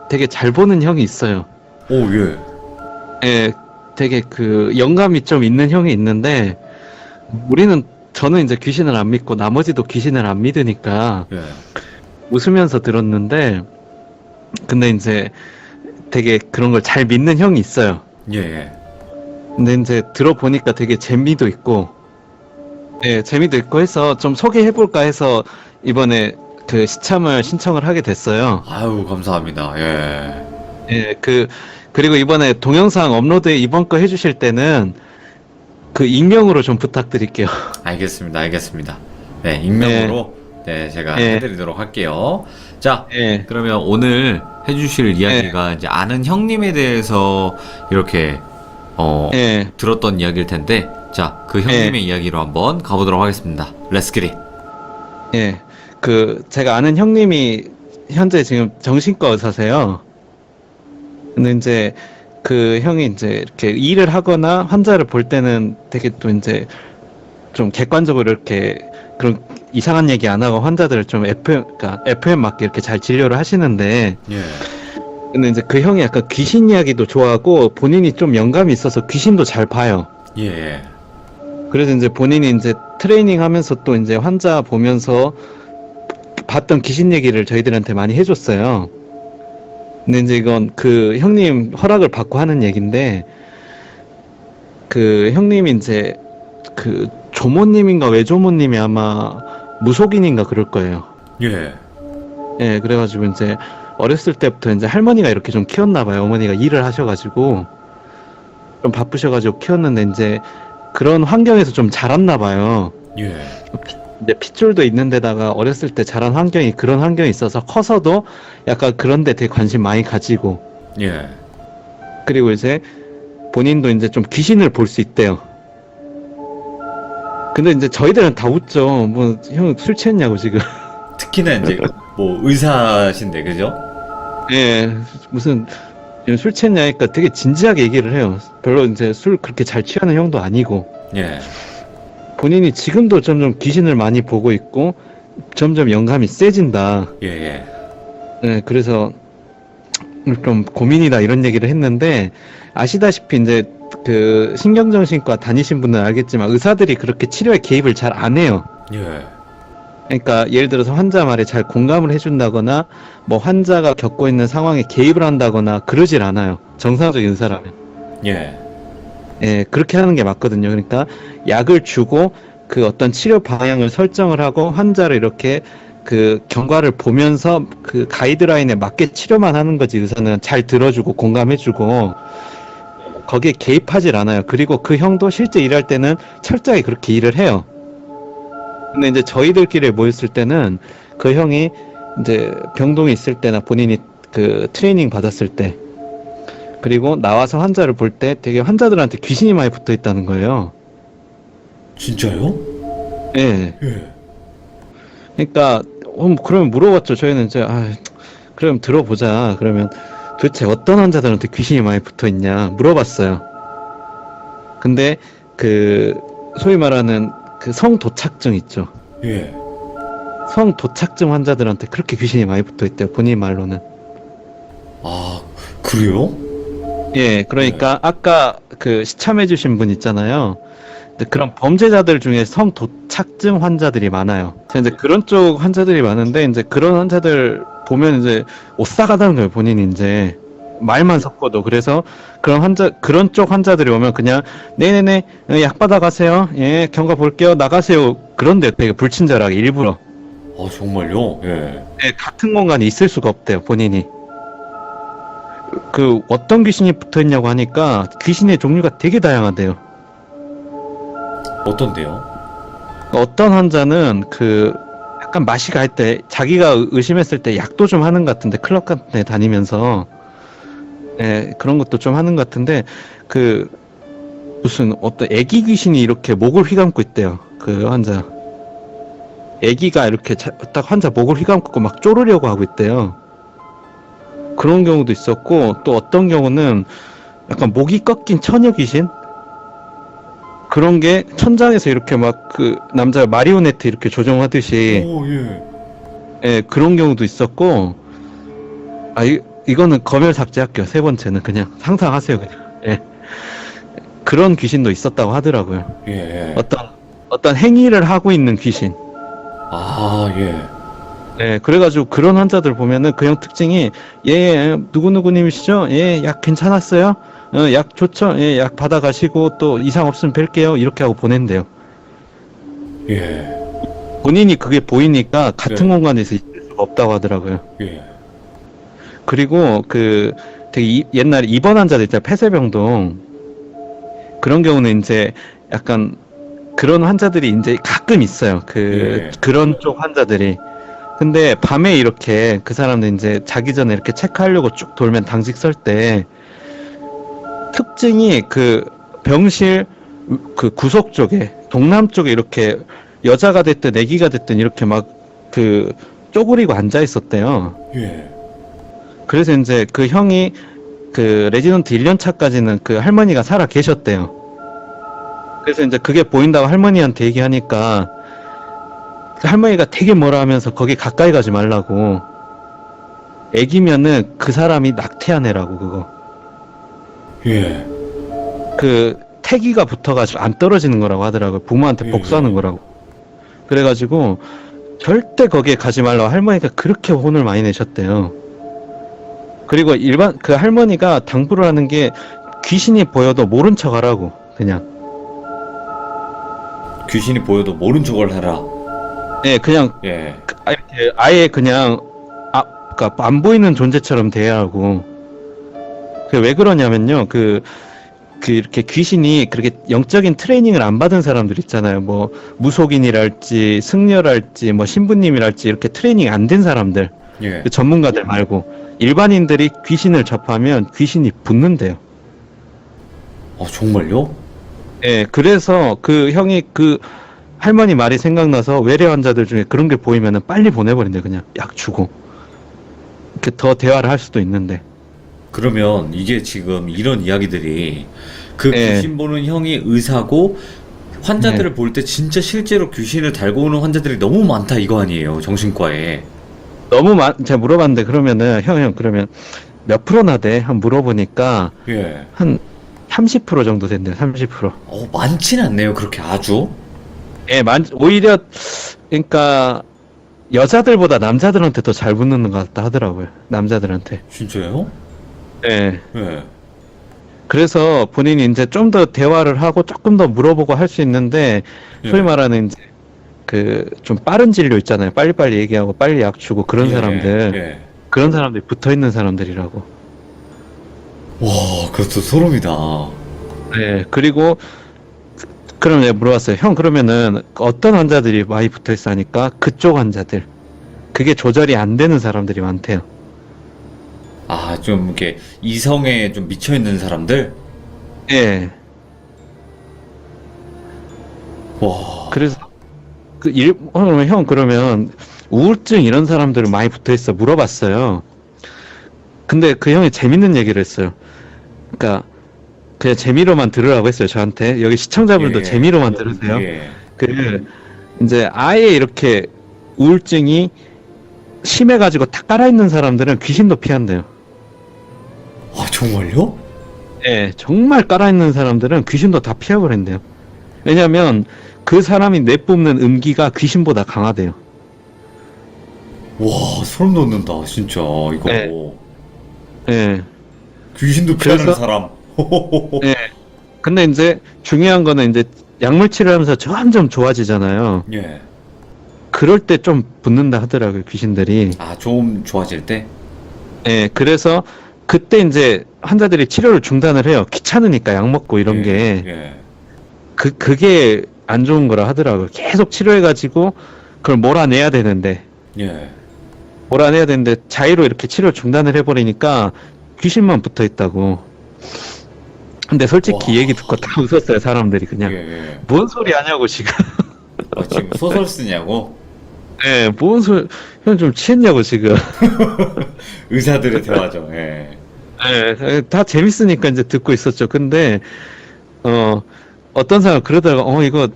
되게 잘 보는 형이 있어요. 오, 예. 예, 되게 그 영감이 좀 있는 형이 있는데 저는 이제 귀신을 안 믿고 나머지도 귀신을 안 믿으니까 예. 웃으면서 들었는데 근데 이제 되게 그런 걸 잘 믿는 형이 있어요. 예, 예. 근데 이제 들어보니까 되게 재미도 있고 예, 재미도 있고 해서 좀 소개해볼까 해서 이번에 그 시참을 신청을 하게 됐어요. 아유, 감사합니다. 예. 예, 그리고 이번에 동영상 업로드 이번 거 해주실 때는 그 익명으로 좀 부탁드릴게요. 알겠습니다. 알겠습니다. 네, 익명으로 네, 제가 예. 해드리도록 할게요. 자, 예, 그러면 오늘 해주실 이야기가 이제 아는 형님에 대해서 이렇게 예, 들었던 이야기일 텐데, 자, 그 형님의 이야기로 한번 가보도록 하겠습니다. Let's get it. 예. 제가 아는 형님이 현재 지금 정신과 의사세요. 근데 이제 그 형이 이제 이렇게 일을 하거나 환자를 볼 때는 되게 또 이제 좀 객관적으로 이렇게 그런 이상한 얘기 안 하고 환자들을 좀 그러니까 FM 맞게 이렇게 잘 진료를 하시는데 예. 근데 이제 그 형이 약간 귀신 이야기도 좋아하고 본인이 좀 영감이 있어서 귀신도 잘 봐요. 예. 그래서 이제 본인이 이제 트레이닝 하면서 또 이제 환자 보면서 봤던 귀신 얘기를 저희들한테 많이 해줬어요. 근데 이제 이건 그 형님 허락을 받고 하는 얘기인데 그 형님이 이제 그 조모님인가 외조모님이 아마 무속인인가 그럴 거예요. 예. 예, 그래가지고 이제 어렸을 때부터 이제 할머니가 이렇게 좀 키웠나 봐요. 어머니가 일을 하셔가지고 좀 바쁘셔가지고 키웠는데 이제 그런 환경에서 좀 자랐나 봐요. 예. 이제 핏줄도 있는 데다가 어렸을 때 자란 환경이 그런 환경이 있어서 커서도 약간 그런 데 되게 관심 많이 가지고 예. 그리고 이제 본인도 이제 좀 귀신을 볼 수 있대요. 근데 이제 저희들은 다 웃죠. 뭐 형 술 취했냐고 지금. 특히나 이제 뭐 의사신데, 그죠? 예, 무슨 지금 술 취했냐니까 되게 진지하게 얘기를 해요. 별로 이제 술 그렇게 잘 취하는 형도 아니고 예. 본인이 지금도 점점 귀신을 많이 보고 있고 점점 영감이 세진다. 예. 예. 네, 그래서 좀 고민이다 이런 얘기를 했는데 아시다시피 이제 그 신경정신과 다니신 분은 알겠지만 의사들이 그렇게 치료에 개입을 잘 안 해요. 예. 그러니까 예를 들어서 환자 말에 잘 공감을 해준다거나 뭐 환자가 겪고 있는 상황에 개입을 한다거나 그러질 않아요. 정상적인 의사라면. 예. 예, 그렇게 하는 게 맞거든요. 그러니까 약을 주고 그 어떤 치료 방향을 설정을 하고 환자를 이렇게 그 경과를 보면서 그 가이드라인에 맞게 치료만 하는 거지 의사는 잘 들어주고 공감해주고 거기에 개입하질 않아요. 그리고 그 형도 실제 일할 때는 철저하게 그렇게 일을 해요. 근데 이제 저희들끼리 모였을 때는 그 형이 이제 병동에 있을 때나 본인이 그 트레이닝 받았을 때 그리고 나와서 환자를 볼 때 되게 환자들한테 귀신이 많이 붙어 있다는 거예요. 진짜요? 예. 예. 그러니까 그러면 물어봤죠. 저희는 이제 그럼 들어보자. 그러면 도대체 어떤 환자들한테 귀신이 많이 붙어 있냐 물어봤어요. 근데 그 소위 말하는 그 성도착증 있죠. 예. 성도착증 환자들한테 그렇게 귀신이 많이 붙어 있대요. 본인 말로는. 아, 그래요? 예, 그러니까 아까 그 시참해주신 분 있잖아요. 근데 그런 범죄자들 중에 성도착증 환자들이 많아요. 이제 그런 쪽 환자들이 많은데 이제 그런 환자들 보면 이제 오싹하다는 거예요. 본인이 이제 말만 섞어도. 그래서 그런 쪽 환자들이 오면 그냥 네네네 약 받아가세요. 예, 경과 볼게요. 나가세요. 그런데 되게 불친절하게 일부러. 아, 정말요? 예. 예, 같은 공간에 있을 수가 없대요. 본인이. 그 어떤 귀신이 붙어있냐고 하니까 귀신의 종류가 되게 다양하대요. 어떤데요? 어떤 환자는 그 약간 맛이 갈 때 자기가 의심했을 때 약도 좀 하는 것 같은데 클럽 같은 데 다니면서 예, 그런 것도 좀 하는 것 같은데 그 무슨 어떤 애기 귀신이 이렇게 목을 휘감고 있대요. 그 환자 애기가 이렇게 딱 환자 목을 휘감고 막 쪼르려고 하고 있대요. 그런 경우도 있었고 또 어떤 경우는 약간 목이 꺾인 처녀 귀신 그런 게 천장에서 이렇게 막 그 남자가 마리오네트 이렇게 조정하듯이 오, 예. 예, 그런 경우도 있었고 이거는 검열 삭제할게요. 세 번째는 그냥 상상하세요, 그냥. 예. 그런 귀신도 있었다고 하더라고요. 예. 어떤 행위를 하고 있는 귀신. 아, 예. 네, 그래가지고 그런 환자들 보면은 그 형 특징이, 예, 누구누구님이시죠? 예, 약 괜찮았어요? 약 좋죠? 예, 약 받아가시고 또 이상 없으면 뵐게요. 이렇게 하고 보낸대요. 예. 본인이 그게 보이니까 같은 네. 공간에서 있을 수가 없다고 하더라고요. 예. 그리고 되게 옛날에 입원 환자들 있잖아요. 폐쇄병동. 그런 경우는 이제 약간 그런 환자들이 이제 가끔 있어요. 예. 그런 쪽 환자들이. 근데 밤에 이렇게 그 사람들 이제 자기 전에 이렇게 체크하려고 쭉 돌면 당직 설 때 특징이 그 병실 그 구석 쪽에 동남쪽에 이렇게 여자가 됐든 애기가 됐든 이렇게 막 쪼그리고 앉아 있었대요. 예. 그래서 이제 그 형이 그 레지던트 1년 차까지는 그 할머니가 살아 계셨대요. 그래서 이제 그게 보인다고 할머니한테 얘기하니까 그 할머니가 되게 뭐라 하면서 거기 가까이 가지 말라고. 애기면은 그 사람이 낙태한 애라고, 그거. 예. 그 태기가 붙어가지고 안 떨어지는 거라고 하더라고요. 부모한테 복수하는 거라고. 그래가지고 절대 거기에 가지 말라고 할머니가 그렇게 혼을 많이 내셨대요. 그리고 그 할머니가 당부를 하는 게 귀신이 보여도 모른 척 하라고, 그냥. 귀신이 보여도 모른 척을 해라. 네, 그냥 예. 아예 그냥 그러니까 안 보이는 존재처럼 대해야 하고. 왜 그러냐면요, 이렇게 귀신이 그렇게 영적인 트레이닝을 안 받은 사람들 있잖아요. 뭐 무속인이랄지 승려랄지 뭐 신부님이랄지 이렇게 트레이닝 안 된 사람들, 예. 그 전문가들 말고 일반인들이 귀신을 접하면 귀신이 붙는데요. 정말요? 예, 그래서 그 형이 그 할머니 말이 생각나서 외래 환자들 중에 그런 게 보이면은 빨리 보내버린대, 그냥 약 주고. 이렇게 더 대화를 할 수도 있는데. 그러면 이게 지금 이런 이야기들이 그 예. 귀신 보는 형이 의사고 환자들을 볼 때 진짜 실제로 귀신을 달고 오는 환자들이 너무 많다 이거 아니에요, 정신과에. 제가 물어봤는데, 그러면은 형 그러면 몇 프로나 돼? 한번 물어보니까 예. 한 30% 정도 된대요. 30%. 많지는 않네요, 그렇게 아주. 예, 오히려 그러니까 여자들보다 남자들한테 더 잘 붙는 것 같다 하더라고요. 남자들한테. 진짜요? 예. 예. 그래서 본인이 이제 좀 더 대화를 하고 조금 더 물어보고 할 수 있는데, 소위 말하는 이제 좀 빠른 진료 있잖아요. 빨리빨리 얘기하고 빨리 약 주고 그런 사람들. 예. 그런 사람들이 붙어 있는 사람들이라고. 와, 그것도 소름이다. 네. 그리고 그럼 내가 물어봤어요. 형, 그러면은 어떤 환자들이 많이 붙어 있어 하니까 그쪽 환자들. 그게 조절이 안 되는 사람들이 많대요. 좀 이렇게 이성에 좀 미쳐 있는 사람들? 예. 와. 그래서 형, 그러면 우울증 이런 사람들은 많이 붙어 있어 물어봤어요. 근데 그 형이 재밌는 얘기를 했어요. 그러니까 그냥 재미로만 들으라고 했어요, 저한테. 여기 시청자분들도 재미로만 들으세요. 예. 이제 아예 이렇게 우울증이 심해가지고 다 깔아있는 사람들은 귀신도 피한대요. 정말요? 예, 정말 깔아있는 사람들은 귀신도 다 피해버린대요. 왜냐면 그 사람이 내뿜는 음기가 귀신보다 강하대요. 와, 소름 돋는다, 진짜, 이거. 예. 귀신도 피하는 그래서- 사람. 예. 근데 이제 중요한 거는 이제 약물 치료하면서 점점 좋아지잖아요. 예. 그럴 때 좀 붙는다 하더라고요, 귀신들이. 좀 좋아질 때? 예, 그래서 그때 이제 환자들이 치료를 중단을 해요. 귀찮으니까 약 먹고 이런 게. 예. 그게 안 좋은 거라 하더라고요. 계속 치료해가지고 그걸 몰아내야 되는데 자의로 이렇게 치료 중단을 해버리니까 귀신만 붙어 있다고. 근데 솔직히 와. 얘기 듣고 다 웃었어요, 사람들이 그냥. 뭔 소리 하냐고, 지금. 지금 소설 쓰냐고? 예, 형 좀 취했냐고, 지금. 의사들의 대화죠. 예. 예, 다 재밌으니까 이제 듣고 있었죠. 근데, 어떤 사람 그러다가, 이거,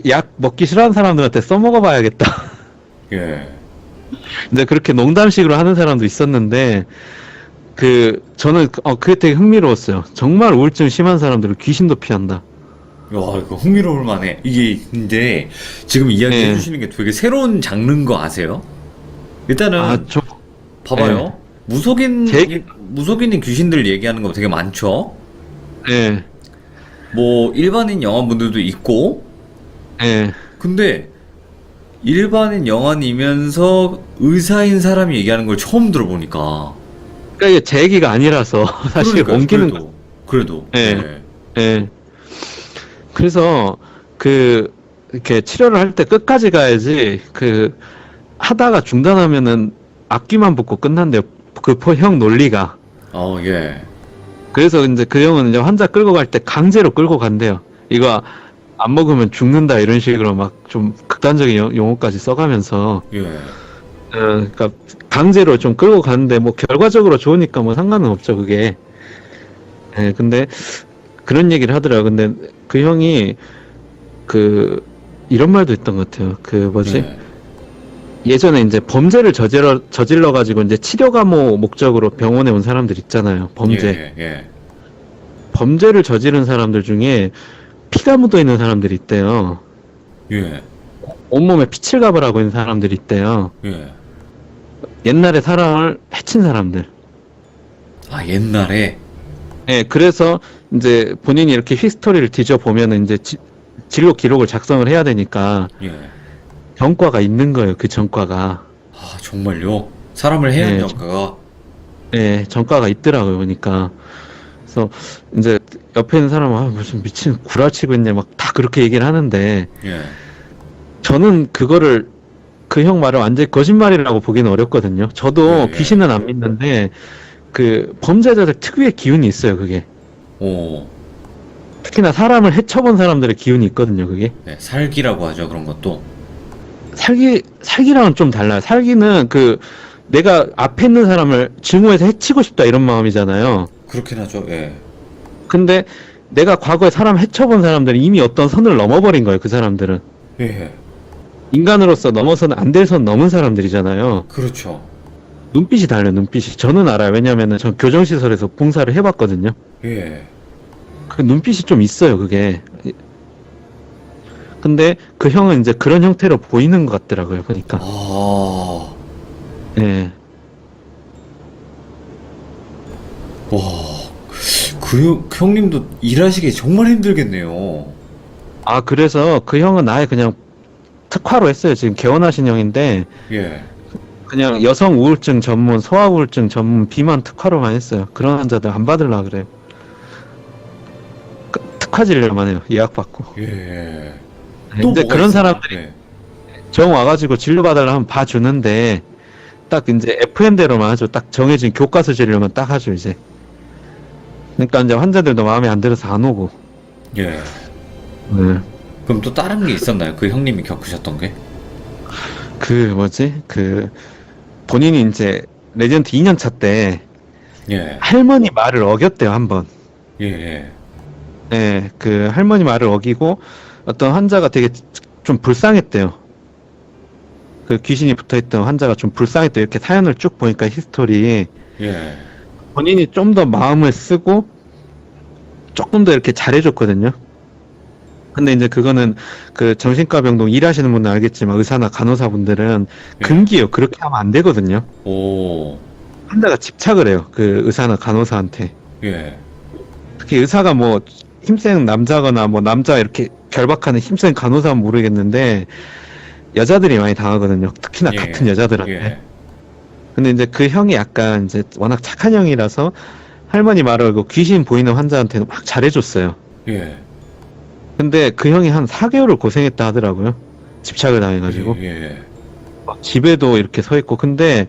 약 먹기 싫어하는 사람들한테 써먹어봐야겠다. 예. 이제 그렇게 농담식으로 하는 사람도 있었는데, 저는, 그게 되게 흥미로웠어요. 정말 우울증 심한 사람들은 귀신도 피한다. 와, 이거 흥미로울 만해. 이게 근데 지금 이야기 네. 해주시는 게 되게 새로운 장르인 거 아세요? 일단은 아, 봐봐요. 네. 무속인인 귀신들 얘기하는 거 되게 많죠. 예, 뭐 일반인 영화분들도 있고. 예. 근데 일반인 영화이면서 의사인 사람이 얘기하는 걸 처음 들어보니까. 그러니까 이게 제 얘기가 아니라서 사실 그러니까요. 옮기는 거. 그래도. 예. 네. 예. 그래서 이렇게 치료를 할 때 끝까지 가야지 하다가 중단하면은 앞귀만 붓고 끝난대요. 형 논리가. 예. 그래서 이제 그 형은 이제 환자 끌고 갈 때 강제로 끌고 간대요. 이거 안 먹으면 죽는다 이런 식으로 막 좀 극단적인 용어까지 써가면서 예. 그러니까 강제로 좀 끌고 가는데 뭐 결과적으로 좋으니까 뭐 상관은 없죠 그게. 예, 근데 그런 얘기를 하더라고요. 근데 그 형이 이런 말도 했던 것 같아요. 뭐지? 예. 예전에 이제 범죄를 저질러 가지고 이제 치료 감호 목적으로 병원에 온 사람들 있잖아요. 범죄. 예. 범죄를 저지른 사람들 중에 피가 묻어 있는 사람들이 있대요. 예. 온몸에 피칠갑을 하고 있는 사람들이 있대요. 예. 옛날에 사람을 해친 사람들. 아, 옛날에. 예, 그래서 이제 본인이 이렇게 히스토리를 뒤져보면은 이제 진료 기록을 작성을 해야 되니까 예. 전과가 있는 거예요, 그 전과가. 아, 정말요? 사람을 해야 하는 네. 영화가. 예, 전과가 있더라고요, 보니까. 그래서 이제 옆에 있는 사람은 무슨 미친 구라치고 있냐 막 다 그렇게 얘기를 하는데 예. 저는 그거를 그 형 말을 완전히 거짓말이라고 보기는 어렵거든요. 저도 예. 귀신은 안 믿는데 범죄자들 특유의 기운이 있어요, 그게. 오. 특히나 사람을 해쳐본 사람들의 기운이 있거든요, 그게. 네, 살기라고 하죠, 그런 것도. 살기랑은 좀 달라요. 살기는 내가 앞에 있는 사람을 증오해서 해치고 싶다 이런 마음이잖아요. 그렇긴 하죠, 예. 근데 내가 과거에 사람 해쳐본 사람들은 이미 어떤 선을 넘어버린 거예요, 그 사람들은. 예. 인간으로서 넘어서는 안 될 선 넘은 사람들이잖아요. 그렇죠. 눈빛이 달라요, 눈빛이. 저는 알아요. 왜냐면은 전 교정시설에서 봉사를 해봤거든요. 예. 그 눈빛이 좀 있어요, 그게. 근데 그 형은 이제 그런 형태로 보이는 것 같더라고요, 보니까. 아. 예. 와. 그 형님도 일하시기 정말 힘들겠네요. 아, 그래서 그 형은 아예 그냥 특화로 했어요. 지금 개원하신 형인데, 예. 그냥 여성 우울증 전문, 소아 우울증 전문 비만 특화로만 했어요. 그런 환자들 안 받으려고 그래요. 특화 진료만 해요. 예약 받고. 예. 이제 뭐가 그런 있어요? 사람들이 예. 정 와가지고 진료 받으려면 봐주는데, 딱 이제 FM대로만 하죠. 딱 정해진 교과서 진료만 딱 하죠, 이제. 그러니까 이제 환자들도 마음에 안 들어서 안 오고. 예. 네. 그럼 또 다른 게 있었나요? 그 형님이 겪으셨던 게? 본인이 이제 레지던트 2년차 때 예. 할머니 말을 어겼대요, 한 번. 예. 예. 네, 할머니 말을 어기고 어떤 환자가 되게 좀 불쌍했대요. 귀신이 붙어있던 환자가 좀 불쌍했대요. 이렇게 사연을 쭉 보니까 히스토리. 예. 본인이 좀 더 마음을 쓰고 조금 더 이렇게 잘해줬거든요. 근데 이제 그거는 정신과 병동 일하시는 분은 알겠지만 의사나 간호사분들은 예. 금기예요. 그렇게 하면 안 되거든요. 오. 환자가 집착을 해요. 의사나 간호사한테. 예. 특히 의사가 뭐 힘센 남자거나 뭐 남자 이렇게 결박하는 힘센 간호사는 모르겠는데 여자들이 많이 당하거든요. 특히나 예. 같은 여자들한테. 예. 근데 이제 그 형이 약간 이제 워낙 착한 형이라서 할머니 말을 걸고 귀신 보이는 환자한테는 막 잘해줬어요. 예. 근데 그 형이 한 4개월을 고생했다 하더라고요. 집착을 당해가지고. 예. 막 집에도 이렇게 서 있고. 근데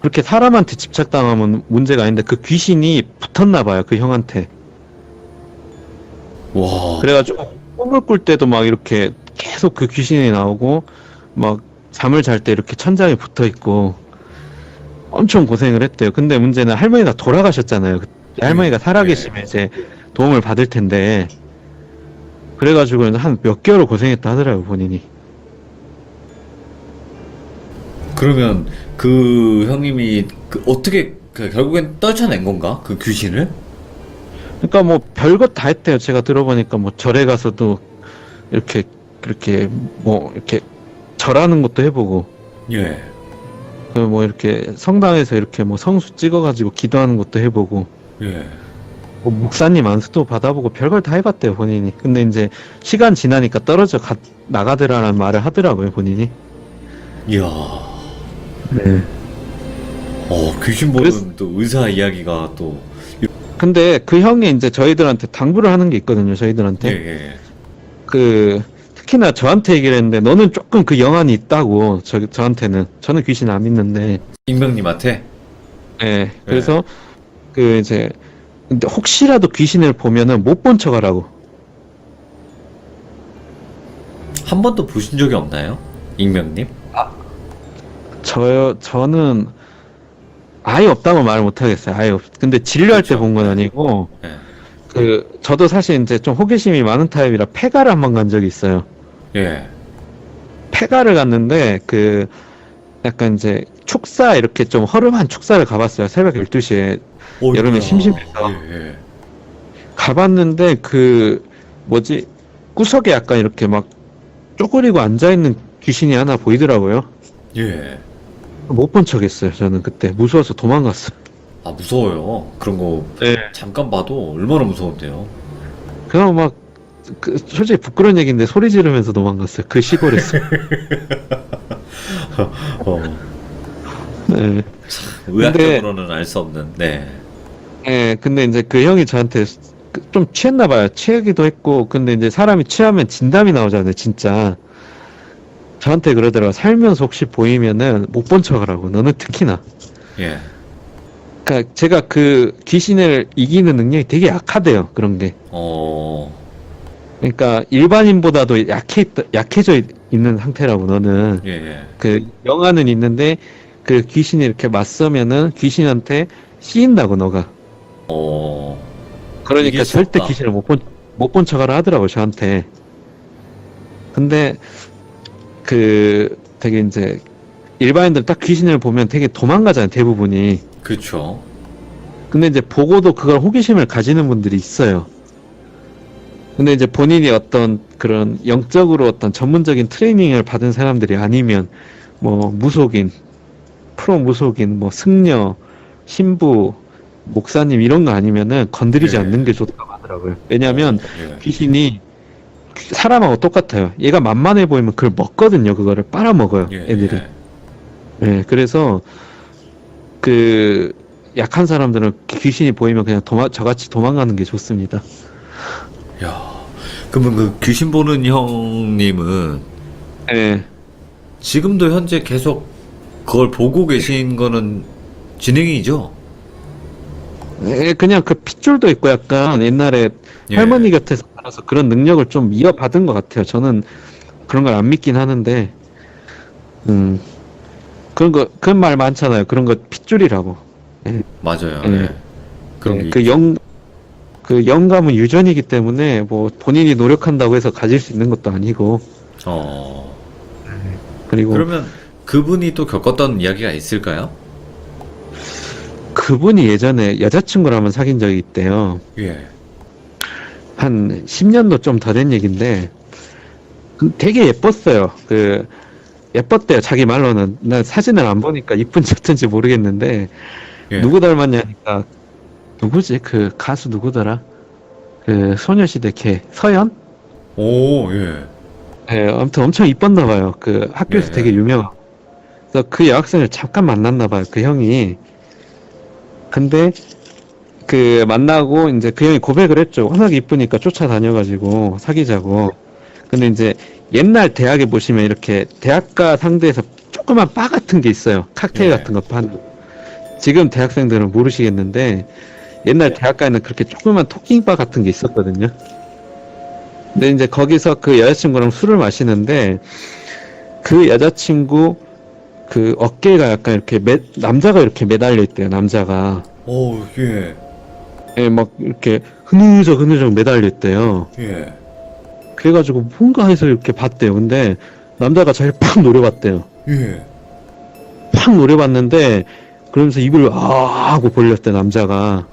그렇게 사람한테 집착당하면 문제가 아닌데 그 귀신이 붙었나 봐요. 그 형한테. 와. 그래가지고 꿈을 꿀 때도 막 이렇게 계속 그 귀신이 나오고 막 잠을 잘 때 이렇게 천장에 붙어 있고 엄청 고생을 했대요. 근데 문제는 할머니가 돌아가셨잖아요. 할머니가 살아계시면 이제 도움을 받을 텐데 그래가지고 한 몇 개월을 고생했다 하더라고요, 본인이. 그러면 그 형님이 어떻게 결국엔 떨쳐낸 건가? 그 귀신을? 그러니까 뭐 별것 다 했대요. 제가 들어보니까 뭐 절에 가서도 이렇게 그렇게 뭐 이렇게 절하는 것도 해보고, 예. 그 뭐 이렇게 성당에서 이렇게 뭐 성수 찍어가지고 기도하는 것도 해보고, 예. 뭐 목사님 안수도 받아보고 별걸 다 해봤대요 본인이. 근데 이제 시간 지나니까 나가더라라는 말을 하더라고요 본인이. 이야. 네. 귀신 보는 또 의사 이야기가 또. 근데 그 형이 이제 저희들한테 당부를 하는 게 있거든요. 예, 저희들한테 예. 그 특히나 저한테 얘기를 했는데, 너는 조금 그 영안이 있다고. 저한테는, 저는 귀신 안 믿는데. 익명님한테? 예. 그래서 그 이제 근데 혹시라도 귀신을 보면은 못 본 척하라고. 한 번도 보신 적이 없나요? 익명님? 저는 아예 없다고 말을 못 하겠어요. 아예 없. 근데 진료할 때 그렇죠. 본 건 아니고, 예. 저도 사실 이제 좀 호기심이 많은 타입이라 폐가를 한 번 간 적이 있어요. 예. 폐가를 갔는데, 약간 이제 축사, 이렇게 좀 허름한 축사를 가봤어요. 새벽 12시에. 여름에 어이구야. 심심해서. 예, 가봤는데, 뭐지, 구석에 약간 이렇게 막 쪼그리고 앉아있는 귀신이 하나 보이더라고요. 예. 예. 못 본 척 했어요. 저는 그때. 무서워서 도망갔어요. 아, 무서워요. 그런 거 네. 잠깐 봐도 얼마나 무서운데요. 그냥 막, 솔직히 부끄러운 얘기인데 소리 지르면서 도망갔어요. 그 시골에서. 어, 네. 의학적으로는 알 수 없는, 네. 네, 근데 이제 그 형이 저한테 좀 취했나봐요. 취하기도 했고, 근데 이제 사람이 취하면 진담이 나오잖아요, 진짜. 저한테 그러더라고요. 살면서 혹시 보이면은 못 본 척 하라고. 너는 특히나. 예. 그러니까 제가 그 귀신을 이기는 능력이 되게 약하대요, 그런 게. 그러니까 일반인보다도 약해져 있는 상태라고, 너는. 예, 예. 그 영화는 있는데 그 귀신이 이렇게 맞서면은 귀신한테 씌인다고, 너가. 그러니까 이길 수 절대 없다. 귀신을 못 본 척하라 하더라고, 저한테. 근데 되게 이제 일반인들 딱 귀신을 보면 되게 도망가잖아요, 대부분이. 그렇죠. 근데 이제 보고도 그걸 호기심을 가지는 분들이 있어요. 근데 이제 본인이 어떤 그런 영적으로 어떤 전문적인 트레이닝을 받은 사람들이 아니면, 뭐 무속인, 프로 무속인, 뭐 승려, 신부, 목사님 이런 거 아니면은 건드리지 예. 않는 게 좋다고 하더라고요. 왜냐면 예. 귀신이 사람하고 똑같아요. 얘가 만만해 보이면 그걸 먹거든요. 그거를 빨아먹어요, 예, 애들이. 예. 네, 그래서 약한 사람들은 귀신이 보이면 그냥 저같이 도망가는 게 좋습니다. 야, 그러면 그 귀신 보는 형님은 네. 지금도 현재 계속 그걸 보고 계신 거는 진행이죠? 네, 그냥 그 핏줄도 있고 약간 옛날에 예. 할머니 곁에서 살아서 그런 능력을 좀 이어받은 것 같아요. 저는 그런 걸 안 믿긴 하는데, 그런 말 많잖아요. 그런 거 핏줄이라고. 맞아요. 예. 예. 그런 네, 게 있죠. 그 영감은 유전이기 때문에 뭐 본인이 노력한다고 해서 가질 수 있는 것도 아니고. 그리고 그러면 그분이 또 겪었던 이야기가 있을까요? 그분이 예전에 여자친구를 한번 사귄 적이 있대요. 예. 한 10년도 좀 더 된 얘긴데, 되게 예뻤어요. 예뻤대요. 자기 말로는. 난 사진을 안 보니까 이쁜지 어쩐지 모르겠는데, 예. 누구 닮았냐니까, 누구지? 그 가수 누구더라? 그 소녀시대 걔 서연? 오, 예. 예, 아무튼 엄청 이뻤나 봐요. 그 학교에서 예. 되게 유명하고. 그래서 그 여학생을 잠깐 만났나 봐요. 그 형이. 근데 만나고 이제 그 형이 고백을 했죠. 워낙 이쁘니까 쫓아다녀가지고 사귀자고. 근데 이제 옛날 대학에 보시면 이렇게 대학가 상대에서 조그만 바 같은 게 있어요. 칵테일 예. 같은 거 파는. 지금 대학생들은 모르시겠는데, 옛날 대학가에는 그렇게 조그만 토킹바 같은 게 있었거든요. 근데 이제 거기서 그 여자친구랑 술을 마시는데, 그 여자친구 그 어깨가 약간 이렇게 남자가 이렇게 매달려 있대요. 남자가. 오, 예. 예, 막 이렇게 흐느적 매달려 있대요. 예. 그래가지고 뭔가 해서 이렇게 봤대요. 근데 남자가 자기를 팍 노려봤대요. 예. 팍 노려봤는데 그러면서 입을 아 하고 벌렸대 남자가.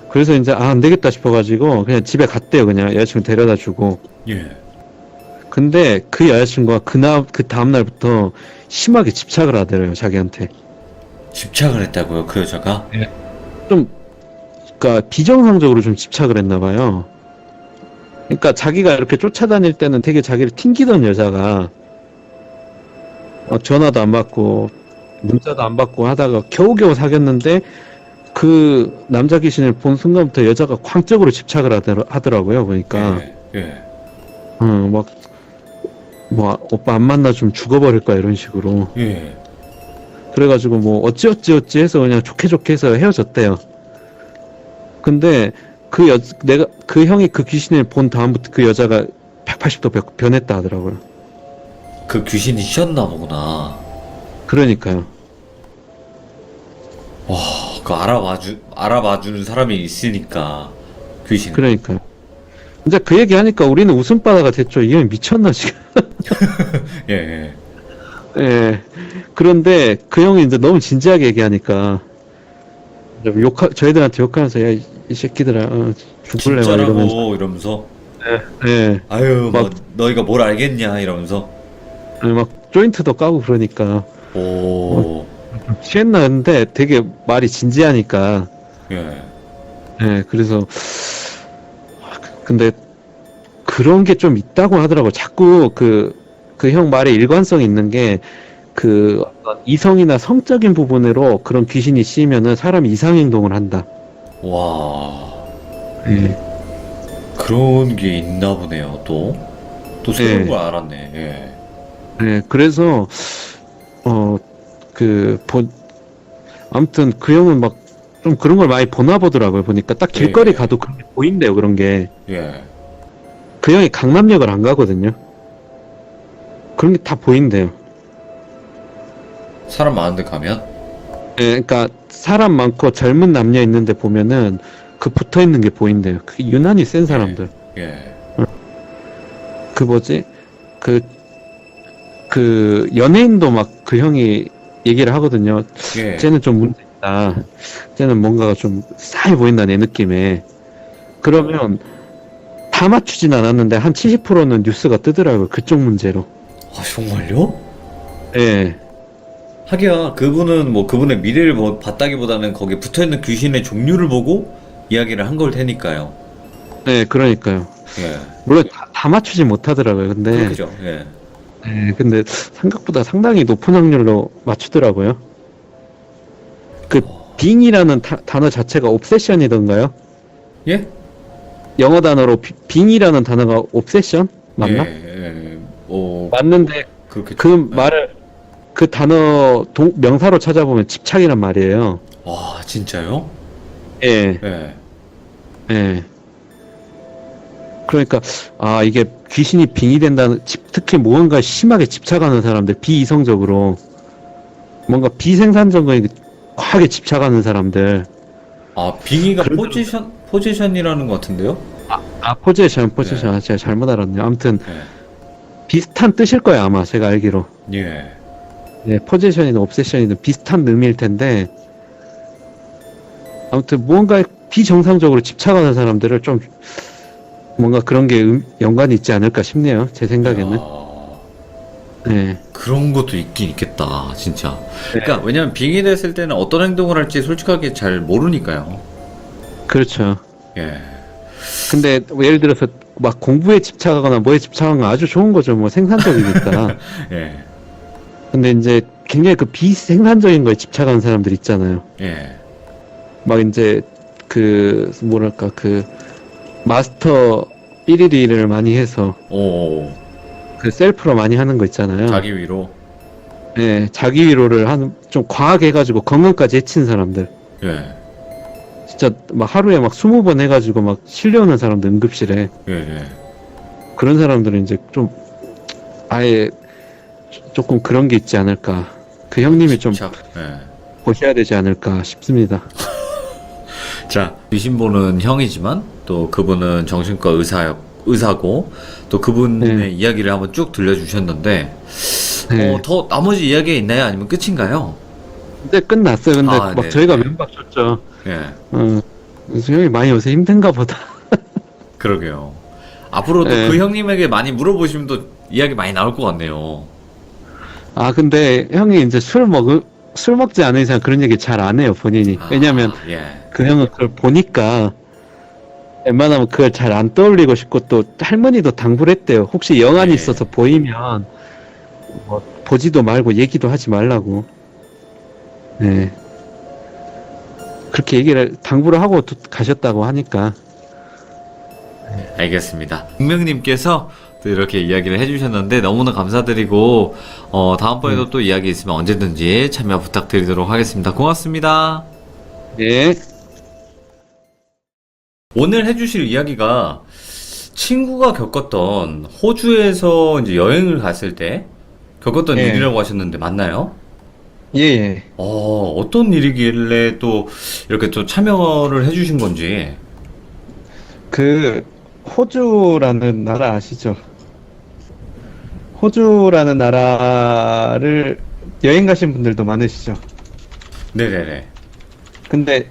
그래서 이제 안 되겠다 싶어가지고 그냥 집에 갔대요. 그냥 여자친구 데려다 주고. 예. 근데 그 여자친구가 그 다음 날부터 심하게 집착을 하더래요 자기한테. 집착을 했다고요, 그 여자가? 좀 그러니까 비정상적으로 좀 집착을 했나 봐요. 그러니까 자기가 이렇게 쫓아다닐 때는 되게 자기를 튕기던 여자가 막 전화도 안 받고 문자도 안 받고 하다가 겨우겨우 사귀었는데 그 남자 귀신을 본 순간부터 여자가 광적으로 집착을 하더라고요. 보니까 예. 막 뭐 오빠 안 만나 좀 죽어버릴 거야 이런 식으로. 예. 그래가지고 뭐 어찌 해서 그냥 좋게 해서 헤어졌대요. 근데 내가 그 형이 그 귀신을 본 다음부터 그 여자가 180도 변했다 하더라고요. 그 귀신이 씌었나 보구나. 그러니까요. 와, 그 알아봐주는 사람이 있으니까, 귀신. 그러니까요. 진짜 그 얘기 하니까 우리는 웃음바다가 됐죠. 이 형이 미쳤나 지금. 예. 예. 그런데 그 형이 이제 너무 진지하게 얘기하니까 좀 저희들한테 욕하면서 야 이 새끼들아 죽을래 막 이러면서. 진짜라고 이러면서. 예. 아유, 뭐 막- 너희가 뭘 알겠냐 이러면서. 막 조인트도 까고 그러니까 오. 취했나 했는데 되게 말이 진지하니까. 예. 예. 그래서 근데 그런 게 좀 있다고 하더라고. 자꾸 그 형 말에 일관성 있는 게 그 이성이나 성적인 부분으로 그런 귀신이 씌이면은 사람이 이상 행동을 한다. 와. 예. 그런 게 있나 보네요, 또. 또 새로운 예. 걸 알았네. 예. 네, 그래서 아무튼 그 형은 막 좀 그런 걸 많이 보나 보더라고요. 보니까 딱 길거리 예. 가도 그런 게 보인대요. 그런 게. 예. 그 형이 강남역을 안 가거든요. 그런 게 다 보인대요. 사람 많은데 가면? 예, 그러니까 사람 많고 젊은 남녀 있는데 보면은 그 붙어 있는 게 보인대요. 그게 유난히 센 사람들. 예. 그 뭐지? 그 연예인도 막 그 형이 얘기를 하거든요. 예. 쟤는 좀 문제 있다. 쟤는 뭔가가 좀 싸해 보인다 내 느낌에. 그러면 다 맞추진 않았는데 한 70%는 뉴스가 뜨더라고요. 그쪽 문제로. 아, 정말요? 예. 하기야, 그분은 뭐 그분의 미래를 뭐 봤다기보다는 거기에 붙어있는 귀신의 종류를 보고 이야기를 한 걸 테니까요. 네, 그러니까요. 예. 물론 다 맞추지 못하더라고요. 근데 그렇죠. 예. 근데 생각보다 상당히 높은 확률로 맞추더라고요. 그 빙이라는 단어 자체가 옵세션이던가요? 예? 영어 단어로 빙이라는 단어가 옵세션 맞나? 예. 오, 맞는데 그렇게. 그 말을 그 단어 명사로 찾아보면 집착이란 말이에요. 와, 진짜요? 예, 예. 예. 그러니까 이게 귀신이 빙이 된다는 특히 무언가 심하게 집착하는 사람들, 비이성적으로 뭔가 비생산적인 과하게 집착하는 사람들. 아, 빙의가 그런- 포지션이라는 것 같은데요? 포지션 네. 제가 잘못 알았네요. 아무튼 예. 비슷한 뜻일 거예요 아마 제가 알기로. 예. 네, 포지션이든 옵세션이든 비슷한 의미일 텐데 아무튼 무언가 비정상적으로 집착하는 사람들을 좀 뭔가 그런 게 연관이 있지 않을까 싶네요. 제 생각에는. 아, 네. 그런 것도 있긴 있겠다, 진짜. 네. 그러니까 왜냐면 빙의 됐을 때는 어떤 행동을 할지 솔직하게 잘 모르니까요. 그렇죠. 예. 근데 뭐 예를 들어서 막 공부에 집착하거나 뭐에 집착하는 건 아주 좋은 거죠. 뭐 생산적이니까. 예. 근데 이제 굉장히 그 비생산적인 거에 집착하는 사람들 있잖아요. 예. 막 이제 그 뭐랄까 그 마스터 1일을 많이 해서 오, 그 셀프로 많이 하는 거 있잖아요. 자기 위로. 네, 자기 위로를 좀 과하게 해가지고 건강까지 해친 사람들. 예. 진짜 막 하루에 막 20번 해가지고 막 실려오는 사람들 응급실에. 예. 그런 사람들은 이제 좀 아예 조금 그런 게 있지 않을까. 그 형님이 좀 집착. 예. 보셔야 되지 않을까 싶습니다. 자, 귀신 보는 형이지만 또 그분은 정신과 의사고 또 그분의 네. 이야기를 한번 쭉 들려주셨는데 네. 더 나머지 이야기가 있나요? 아니면 끝인가요? 이제 끝났어요. 근데 아, 막 네. 저희가 면박 줬죠. 예. 그래서 형이 많이 요새 힘든가 보다. 그러게요. 앞으로도 네. 그 형님에게 많이 물어보시면 또 이야기 많이 나올 것 같네요. 아, 근데 형이 이제 술 먹지 않은 이상 그런 얘기 잘 안 해요, 본인이. 왜냐면 예. 그 형은 그걸 보니까 웬만하면 그걸 잘 안 떠올리고 싶고 또 할머니도 당부를 했대요. 혹시 영안이 예. 있어서 보이면 뭐 보지도 말고 얘기도 하지 말라고. 네. 그렇게 얘기를 당부를 하고 가셨다고 하니까. 알겠습니다. 분명님께서 또 이렇게 이야기를 해주셨는데 너무나 감사드리고 다음번에도 또 이야기 있으면 언제든지 참여 부탁드리도록 하겠습니다. 고맙습니다. 예. 오늘 해주실 이야기가 친구가 겪었던 호주에서 이제 여행을 갔을 때 겪었던 예. 일이라고 하셨는데 맞나요? 예, 예. 어떤 일이길래 또 이렇게 또 참여를 해주신 건지. 그 호주라는 나라 아시죠? 호주라는 나라를 여행 가신 분들도 많으시죠? 네네네. 근데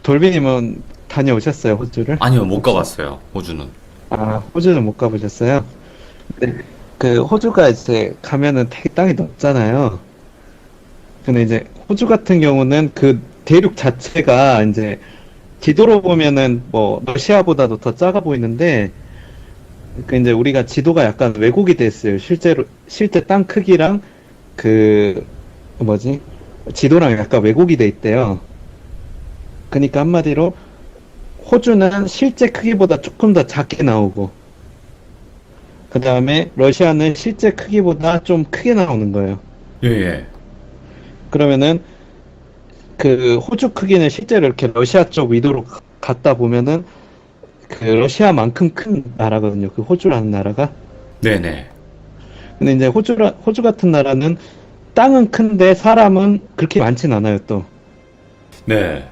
돌비님은 다녀오셨어요, 호주를? 아니요, 못 가봤어요, 호주는. 아, 호주는 못 가보셨어요? 근데 그 호주가 이제 가면은 되게 땅이 넓잖아요. 근데 이제 호주 같은 경우는 그 대륙 자체가 이제 지도로 보면은 뭐 러시아보다도 더 작아 보이는데 그 이제 우리가 지도가 약간 왜곡이 됐어요. 실제 땅 크기랑 그 뭐지? 지도랑 약간 왜곡이 돼 있대요. 그러니까 한마디로 호주는 실제 크기보다 조금 더 작게 나오고 그 다음에 러시아는 실제 크기보다 좀 크게 나오는 거예요. 예, 예. 그러면은 그 호주 크기는 실제로 이렇게 러시아 쪽 위도로 갔다 보면은 그 러시아만큼 큰 나라거든요. 그 호주라는 나라가. 네네. 근데 이제 호주 같은 나라는 땅은 큰데 사람은 그렇게 많진 않아요, 또. 네.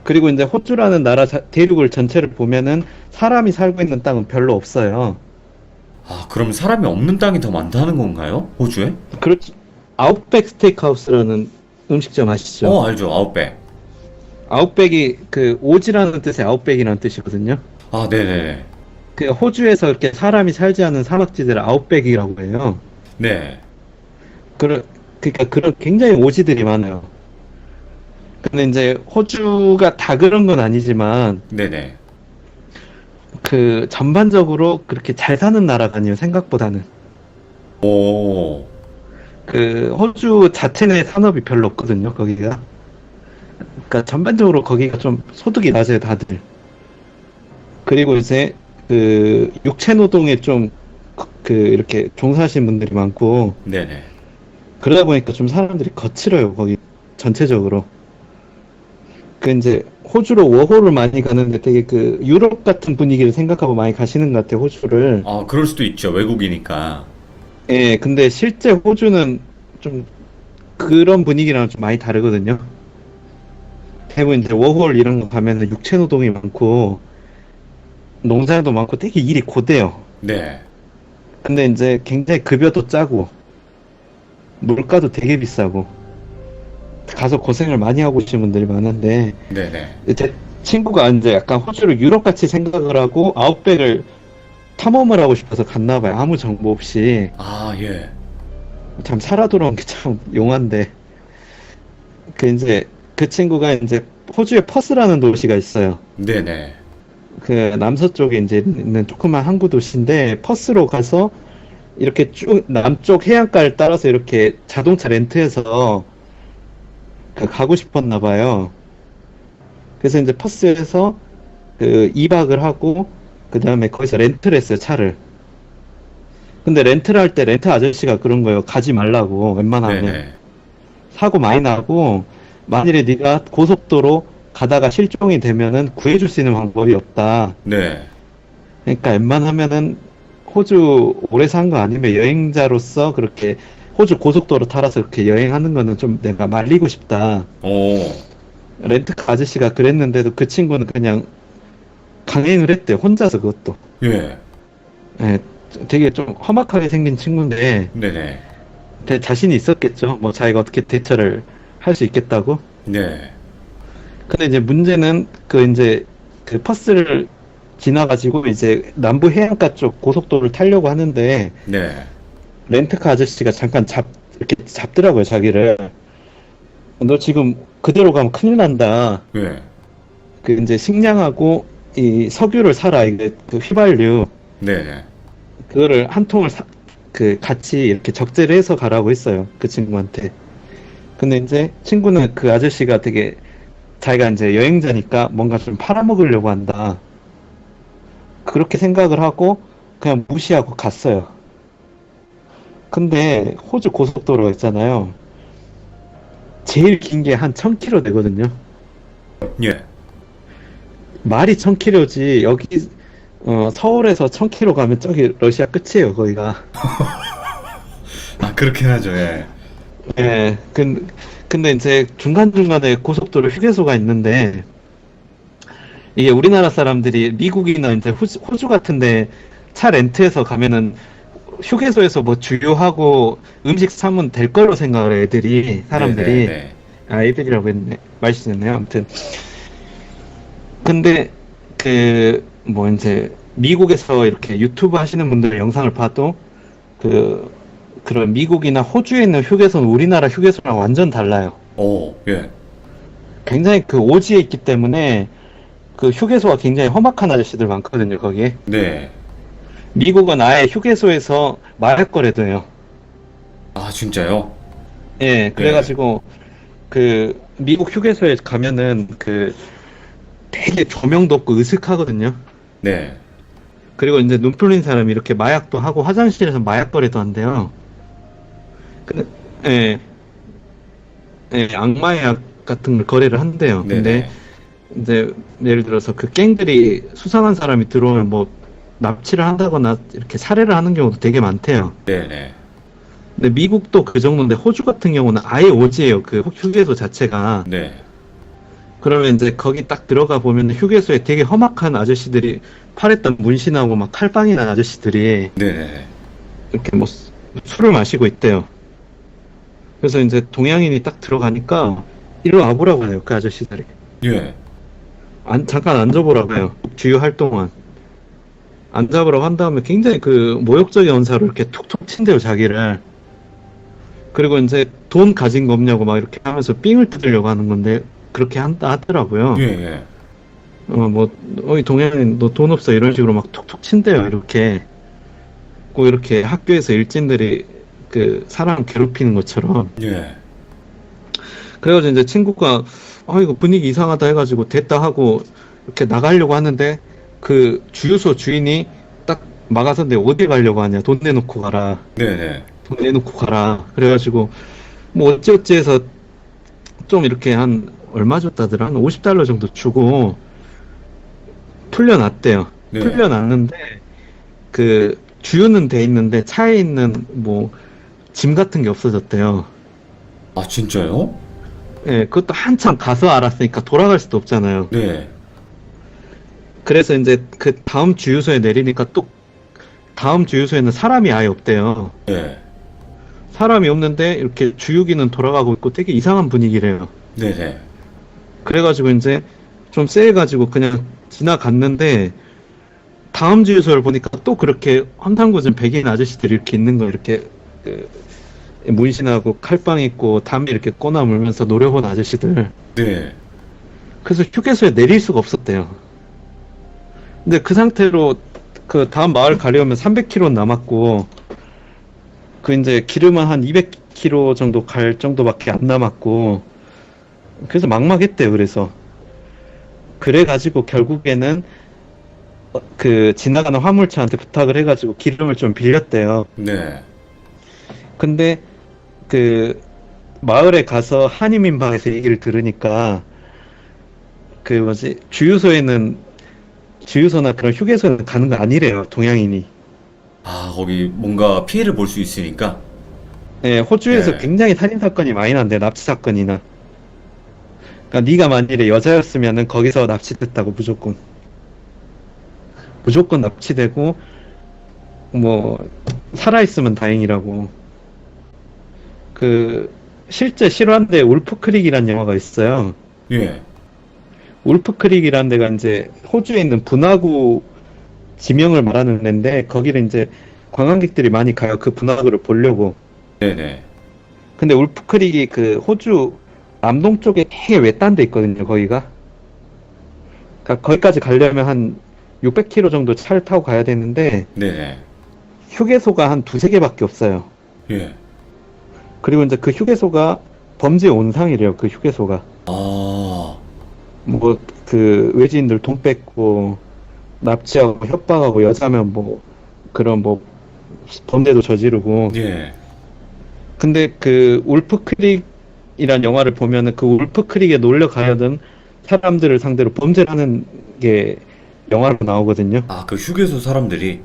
그리고 이제 호주라는 나라 대륙을 전체를 보면은 사람이 살고 있는 땅은 별로 없어요. 아, 그럼 사람이 없는 땅이 더 많다는 건가요? 호주에? 그렇지. 아웃백 스테이크하우스라는 음식점 아시죠? 알죠. 아웃백. 아웃백이 그 오지라는 뜻의 아웃백이라는 뜻이거든요. 아, 네네네. 그 호주에서 이렇게 사람이 살지 않은 사막지대를 아웃백이라고 해요. 네. 그러니까 그런 굉장히 오지들이 많아요. 근데 이제 호주가 다 그런 건 아니지만 네네. 그 전반적으로 그렇게 잘 사는 나라가 아니에요, 생각보다는. 오. 그 호주 자체 내 산업이 별로 없거든요, 거기가. 그러니까 전반적으로 거기가 좀 소득이 낮아요, 다들. 그리고 이제 그 육체 노동에 좀 그 이렇게 종사하시는 분들이 많고 네네. 그러다 보니까 좀 사람들이 거칠어요, 거기 전체적으로. 그 이제 호주로 워홀을 많이 가는데 되게 그 유럽 같은 분위기를 생각하고 많이 가시는 것 같아요, 호주를. 아, 그럴 수도 있죠. 외국이니까. 예, 근데 실제 호주는 좀 그런 분위기랑 좀 많이 다르거든요. 대부분 이제 워홀 이런 거 가면은 육체 노동이 많고 농사도 많고 되게 일이 고돼요. 네. 근데 이제 굉장히 급여도 짜고 물가도 되게 비싸고 가서 고생을 많이 하고 계신 분들이 많은데 네네. 제 친구가 이제 약간 호주를 유럽 같이 생각을 하고 아웃백을 탐험을 하고 싶어서 갔나 봐요. 아무 정보 없이. 아, 예. 참 살아 돌아온 게 참 용한데 그 이제 그 친구가 이제 호주에 퍼스라는 도시가 있어요. 네네. 그 남서쪽에 이제 있는 조그만 항구 도시인데 퍼스로 가서 이렇게 쭉 남쪽 해안가를 따라서 이렇게 자동차 렌트해서 그 가고 싶었나 봐요. 그래서 이제 퍼스에서 그 2박을 하고 그 다음에 거기서 렌트를 했어요, 차를. 근데 렌트를 할 때 렌트 아저씨가 그런 거예요. 가지 말라고 웬만하면. 네네. 사고 많이 나고 만일에 네가 고속도로 가다가 실종이 되면은 구해줄 수 있는 방법이 없다. 네. 그러니까 웬만하면은 호주 오래 산 거 아니면 여행자로서 그렇게 호주 고속도로 타라서 그렇게 여행하는 거는 좀 내가 말리고 싶다. 오. 렌트카 아저씨가 그랬는데도 그 친구는 그냥 강행을 했대. 혼자서 그것도. 예. 예, 되게 좀 험악하게 생긴 친구인데 네네. 자신이 있었겠죠. 뭐 자기가 어떻게 대처를 할 수 있겠다고. 네. 근데 이제 문제는 이제 그 퍼스를 지나가지고 이제 남부 해안가 쪽 고속도로를 타려고 하는데 네. 렌트카 아저씨가 잠깐 이렇게 잡더라고요, 자기를. 너 지금 그대로 가면 큰일 난다. 네. 그 이제 식량하고 이 석유를 사라. 이게 그 휘발유. 네. 그거를 한 통을 같이 이렇게 적재를 해서 가라고 했어요. 그 친구한테. 근데 이제 친구는 그 아저씨가 되게 자기가 이제 여행자니까 뭔가 좀 팔아먹으려고 한다. 그렇게 생각을 하고 그냥 무시하고 갔어요. 근데 호주 고속도로가 있잖아요. 제일 긴 게 한 1000km 되거든요. 예. 말이 1000km지 여기 서울에서 1000km 가면 저기 러시아 끝이에요, 거기가. 아, 그렇긴 하죠. 예. 예. 근데 이제 중간중간에 고속도로 휴게소가 있는데 이게 우리나라 사람들이 미국이나 이제 호주 같은데 차 렌트해서 가면은 휴게소에서 뭐 주유하고 음식 사면 될 걸로 생각을 해, 사람들이. 네네네. 아, 애들이라고 했네. 말씀했네요. 아무튼. 근데, 뭐, 이제, 미국에서 이렇게 유튜브 하시는 분들 영상을 봐도, 그런 미국이나 호주에 있는 휴게소는 우리나라 휴게소랑 완전 달라요. 오, 예. 굉장히 오지에 있기 때문에, 그 휴게소가 굉장히 험악한 아저씨들 많거든요, 거기에. 네. 미국은 아예 휴게소에서 마약 거래도 해요. 아, 진짜요? 예, 그래가지고, 미국 휴게소에 가면은, 되게 조명도 없고 으슥하거든요. 네. 그리고 이제 눈 풀린 사람이 이렇게 마약도 하고 화장실에서 마약 거래도 한대요. 근데, 예, 예, 악마약 같은 걸 거래를 한대요. 근데, 네네. 이제, 예를 들어서 그 갱들이 수상한 사람이 들어오면 뭐, 납치를 한다거나 이렇게 살해를 하는 경우도 되게 많대요. 네네. 근데 미국도 그 정도인데 호주 같은 경우는 아예 오지예요. 그 휴게소 자체가. 네. 그러면 이제 거기 딱 들어가 보면 휴게소에 되게 험악한 아저씨들이 팔했던 문신하고 막 칼빵이 난 아저씨들이 네네. 이렇게 뭐 술을 마시고 있대요. 그래서 이제 동양인이 딱 들어가니까 이리 와보라고 해요. 그 아저씨들이. 예. 잠깐 앉아보라고 해요. 주유할 동안. 앉아보라고 한 다음에 굉장히 모욕적인 언사로 이렇게 툭툭 친대요, 자기를. 그리고 이제 돈 가진 거 없냐고 막 이렇게 하면서 삥을 뜯으려고 하는 건데 그렇게 하더라고요. 예, 예. 어이 동양인 너 돈 없어 이런 식으로 막 툭툭 친대요. 이렇게 꼭 이렇게 학교에서 일진들이 사람 괴롭히는 것처럼. 예. 그래가지고 이제 친구가 이거 분위기 이상하다 해가지고 됐다 하고 이렇게 나가려고 하는데 그 주유소 주인이 딱 막아서는데 어디 가려고 하냐, 돈 내놓고 가라, 네네. 돈 내놓고 가라. 그래가지고 뭐 어찌어찌 해서 좀 이렇게 한 얼마 줬다더라, 한 $50 정도 주고 풀려났대요. 네. 풀려났는데 주유는 돼 있는데 차에 있는 뭐 짐 같은 게 없어졌대요. 아, 진짜요? 예, 그것도 한참 가서 알았으니까 돌아갈 수도 없잖아요. 네. 그래서 이제 그 다음 주유소에 내리니까 또 다음 주유소에는 사람이 아예 없대요. 네. 사람이 없는데 이렇게 주유기는 돌아가고 있고 되게 이상한 분위기래요. 네네. 그래가지고 이제 좀 쎄해가지고 그냥 지나갔는데 다음 주유소를 보니까 또 그렇게 험상궂은 백인 아저씨들이 이렇게 있는 거, 이렇게 문신하고 칼빵 있고 담배 이렇게 꼬나물면서 노려본 아저씨들. 네. 그래서 휴게소에 내릴 수가 없었대요. 근데 그 상태로 그 다음 마을 가려면 300km 남았고 이제 기름은 한 200km 정도 갈 정도밖에 안 남았고 그래서 막막했대요. 그래가지고 결국에는 지나가는 화물차한테 부탁을 해가지고 기름을 좀 빌렸대요. 네. 근데 마을에 가서 한인민방에서 얘기를 들으니까 주유소나 그런 휴게소는 가는 거 아니래요, 동양인이. 아, 거기 뭔가 피해를 볼 수 있으니까. 예, 호주에서 네. 굉장히 살인 사건이 많이 난대, 납치 사건이나. 그러니까 네가 만일에 여자였으면은 거기서 납치됐다고 무조건 납치되고 뭐 살아있으면 다행이라고. 그 실제 실화인데 울프크릭이라는 영화가 있어요. 예. 울프크릭이라는 데가 이제 호주에 있는 분화구 지명을 말하는 데인데 거기를 이제 관광객들이 많이 가요. 그 분화구를 보려고. 네네. 근데 울프크릭이 그 호주 남동쪽에 되게 외딴 데 있거든요. 거기가. 그러니까 거기까지 가려면 한 600km 정도 차를 타고 가야 되는데 네네. 휴게소가 한 두세 개밖에 없어요. 예. 그리고 이제 그 휴게소가 범죄 온상이래요. 그 휴게소가. 아, 뭐 그 외지인들 돈 뺏고 납치하고 협박하고 여자면 뭐 그런 뭐 범죄도 저지르고. 예. 근데 그 울프크릭이란 영화를 보면은 그 울프크릭에 놀러 가려던 사람들을 상대로 범죄를 하는 게 영화로 나오거든요. 아, 그 휴게소 사람들이.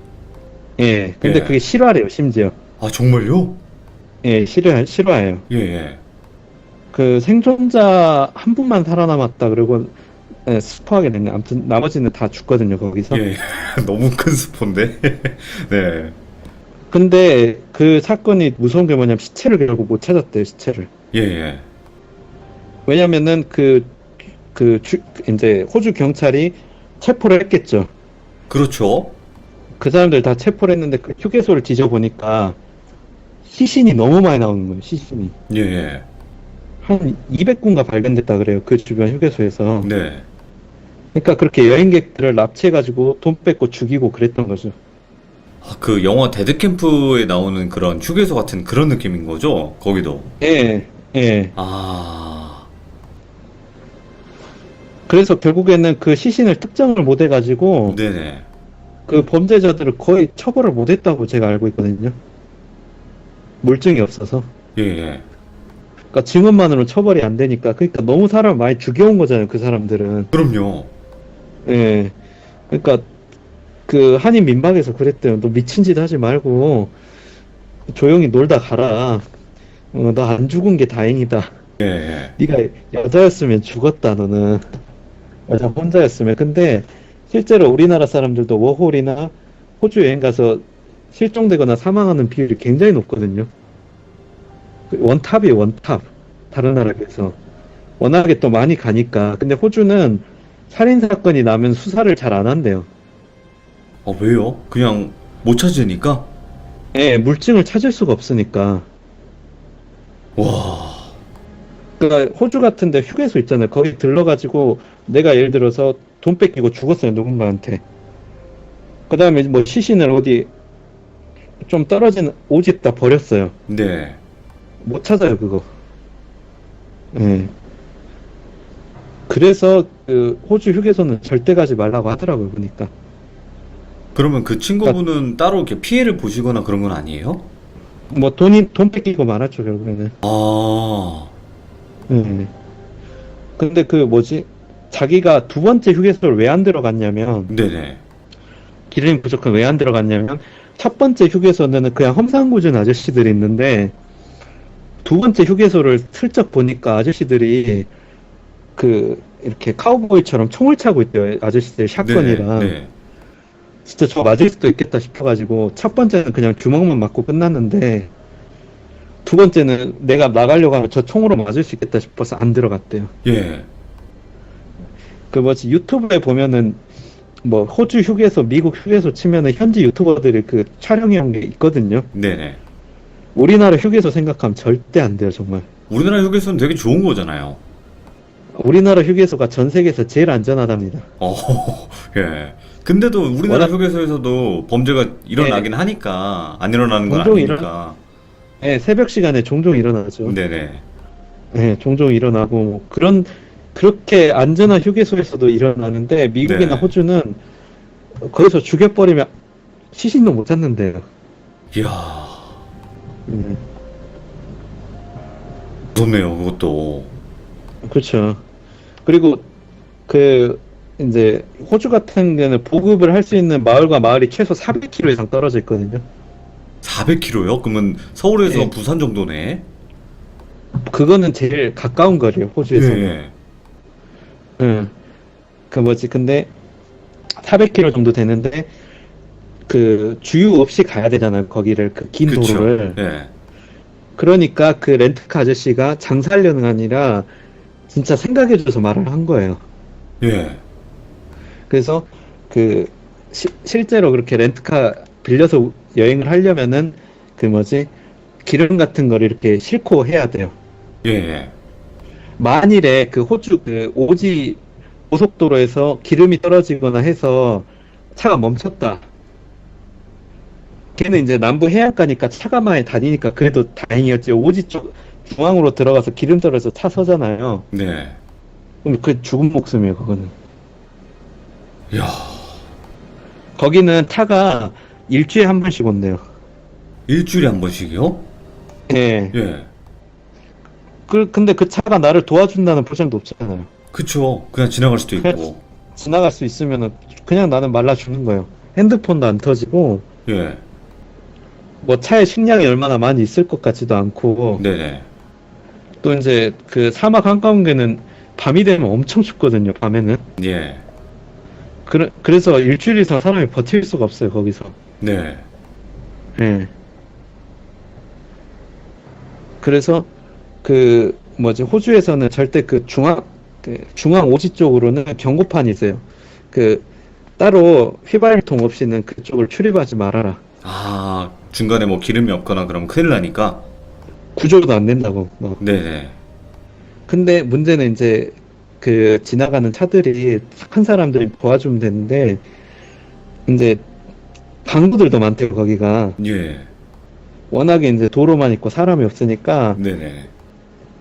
예. 근데 예. 그게 실화래요, 심지어. 아, 정말요? 예, 실화예요. 예, 예. 그 생존자 한 분만 살아남았다 그러고 예, 스포하게 됐네. 아무튼 나머지는 다 죽거든요, 거기서. 예. 너무 큰 스포인데. 네. 근데 그 사건이 무서운 게 뭐냐면 시체를 결국 못 찾았대요, 시체를. 예, 예. 왜냐면은 이제 호주 경찰이 체포를 했겠죠. 그렇죠. 그 사람들 다 체포를 했는데 그 휴게소를 뒤져보니까 시신이 너무 많이 나오는 거예요, 시신이. 예, 예. 한 200군가 발견됐다 그래요, 그 주변 휴게소에서. 네. 그러니까 그렇게 여행객들을 납치해가지고 돈 뺏고 죽이고 그랬던 거죠. 아, 그 영화 데드캠프에 나오는 그런 휴게소 같은 그런 느낌인 거죠? 거기도. 예, 예. 아, 그래서 결국에는 그 시신을 특정을 못 해가지고 네네. 그 범죄자들을 거의 처벌을 못 했다고 제가 알고 있거든요. 물증이 없어서. 예, 예. 그러니까 증언만으로 처벌이 안 되니까. 그러니까 너무 사람 많이 죽여온 거잖아요, 그 사람들은. 그럼요. 예. 그러니까 그 한인 민박에서 그랬대요. 너 미친 짓 하지 말고 조용히 놀다 가라. 너 안 죽은 게 다행이다. 예, 예. 네가 여자였으면 죽었다, 너는. 여자 혼자였으면. 근데 실제로 우리나라 사람들도 워홀이나 호주 여행 가서 실종되거나 사망하는 비율이 굉장히 높거든요. 원탑이에요, 원탑. 다른 나라에 비해서. 워낙에 또 많이 가니까. 근데 호주는 살인사건이 나면 수사를 잘 안 한대요. 아, 왜요? 그냥 못 찾으니까? 예, 물증을 찾을 수가 없으니까. 와, 그러니까 호주 같은데 휴게소 있잖아요. 거기 들러가지고 내가 예를 들어서 돈 뺏기고 죽었어요, 누군가한테. 그 다음에 뭐 시신을 어디 좀 떨어진 오지에다 버렸어요. 네. 못 찾아요, 그거. 예. 그래서 그 호주 휴게소는 절대 가지 말라고 하더라고요, 보니까. 그러면 그 친구분은 따로 이렇게 피해를 보시거나 그런 건 아니에요? 뭐 돈 뺏기고 말았죠, 결국에는. 아, 예. 근데 그 뭐지? 자기가 두 번째 휴게소를 왜 안 들어갔냐면, 네네. 기름이 부족한 왜 안 들어갔냐면, 첫 번째 휴게소는 그냥 험상궂은 아저씨들이 있는데, 두 번째 휴게소를 슬쩍 보니까 아저씨들이 이렇게 카우보이처럼 총을 차고 있대요. 아저씨들 샷건이랑. 네. 진짜 저 맞을 수도 있겠다 싶어가지고, 첫 번째는 그냥 주먹만 맞고 끝났는데, 두 번째는 내가 나가려고 하면 저 총으로 맞을 수 있겠다 싶어서 안 들어갔대요. 예. 그 뭐지, 유튜브에 보면은, 뭐, 호주 휴게소, 미국 휴게소 치면은 현지 유튜버들이 그 촬영한 게 있거든요. 네네. 우리나라 휴게소 생각하면 절대 안 돼요, 정말. 우리나라 휴게소는 되게 좋은 거잖아요. 우리나라 휴게소가 전 세계에서 제일 안전하답니다. 어, 예. 근데도 우리나라 워낙- 휴게소에서도 범죄가 일어나긴 하니까 안 일어나는 건 종종 아니니까. 예, 새벽 시간에 종종 일어나죠. 네네. 예, 종종 일어나고, 뭐 그렇게 안전한 휴게소에서도 일어나는데, 미국이나 네. 호주는 거기서 죽여버리면 시신도 못 찾는데요. 이야, 예, 무섭네요, 그것도. 그렇죠. 그리고 이제 호주 같은 경우는 보급을 할 수 있는 마을과 마을이 최소 400km 이상 떨어져 있거든요. 400km요? 그러면 서울에서 예. 부산 정도네? 그거는 제일 가까운 거리예요, 호주에서는. 예. 응. 근데 400km 정도 되는데 그 주유 없이 가야 되잖아요, 거기를 그 긴 그쵸. 도로를. 예. 그러니까 그 렌트카 아저씨가 장사하려는 게 아니라 진짜 생각해줘서 말을 한 거예요. 예. 그래서 그 실제로 그렇게 렌트카 빌려서 여행을 하려면은 그 뭐지 기름 같은 걸 이렇게 싣고 해야 돼요. 예. 예. 만일에 그 호주 그 오지 고속도로에서 기름이 떨어지거나 해서 차가 멈췄다. 걔는 이제 남부 해안가니까 차가 많이 다니니까 그래도 다행이었지. 오지 쪽 중앙으로 들어가서 기름 떨어져서 차 서잖아요. 네. 그럼 그 죽은 목숨이에요, 그거는. 야, 거기는 차가 일주일에 한 번씩 온대요. 일주일에 한 번씩이요? 예. 예. 근데 그 차가 나를 도와준다는 보장도 없잖아요. 그쵸. 그냥 지나갈 수도 있고. 지나갈 수 있으면은 그냥 나는 말라 죽는 거예요. 핸드폰도 안 터지고, 예. 뭐 차에 식량이 얼마나 많이 있을 것 같지도 않고, 네네. 또 이제 그 사막 한가운데는 밤이 되면 엄청 춥거든요, 밤에는. 예. 그래서 일주일 이상 사람이 버틸 수가 없어요, 거기서. 네. 예. 그래서 그 뭐지 호주에서는 절대 그 중앙 오지 쪽으로는 경고판이 있어요. 그 따로 휘발유통 없이는 그쪽을 출입하지 말아라. 아, 중간에 뭐 기름이 없거나 그러면 큰일 나니까? 구조도 안 된다고. 뭐. 네네. 근데 문제는 이제 그 지나가는 차들이 착한 사람들이 도와주면 되는데 이제 강도들도 많대요 거기가. 예. 워낙에 이제 도로만 있고 사람이 없으니까 네네.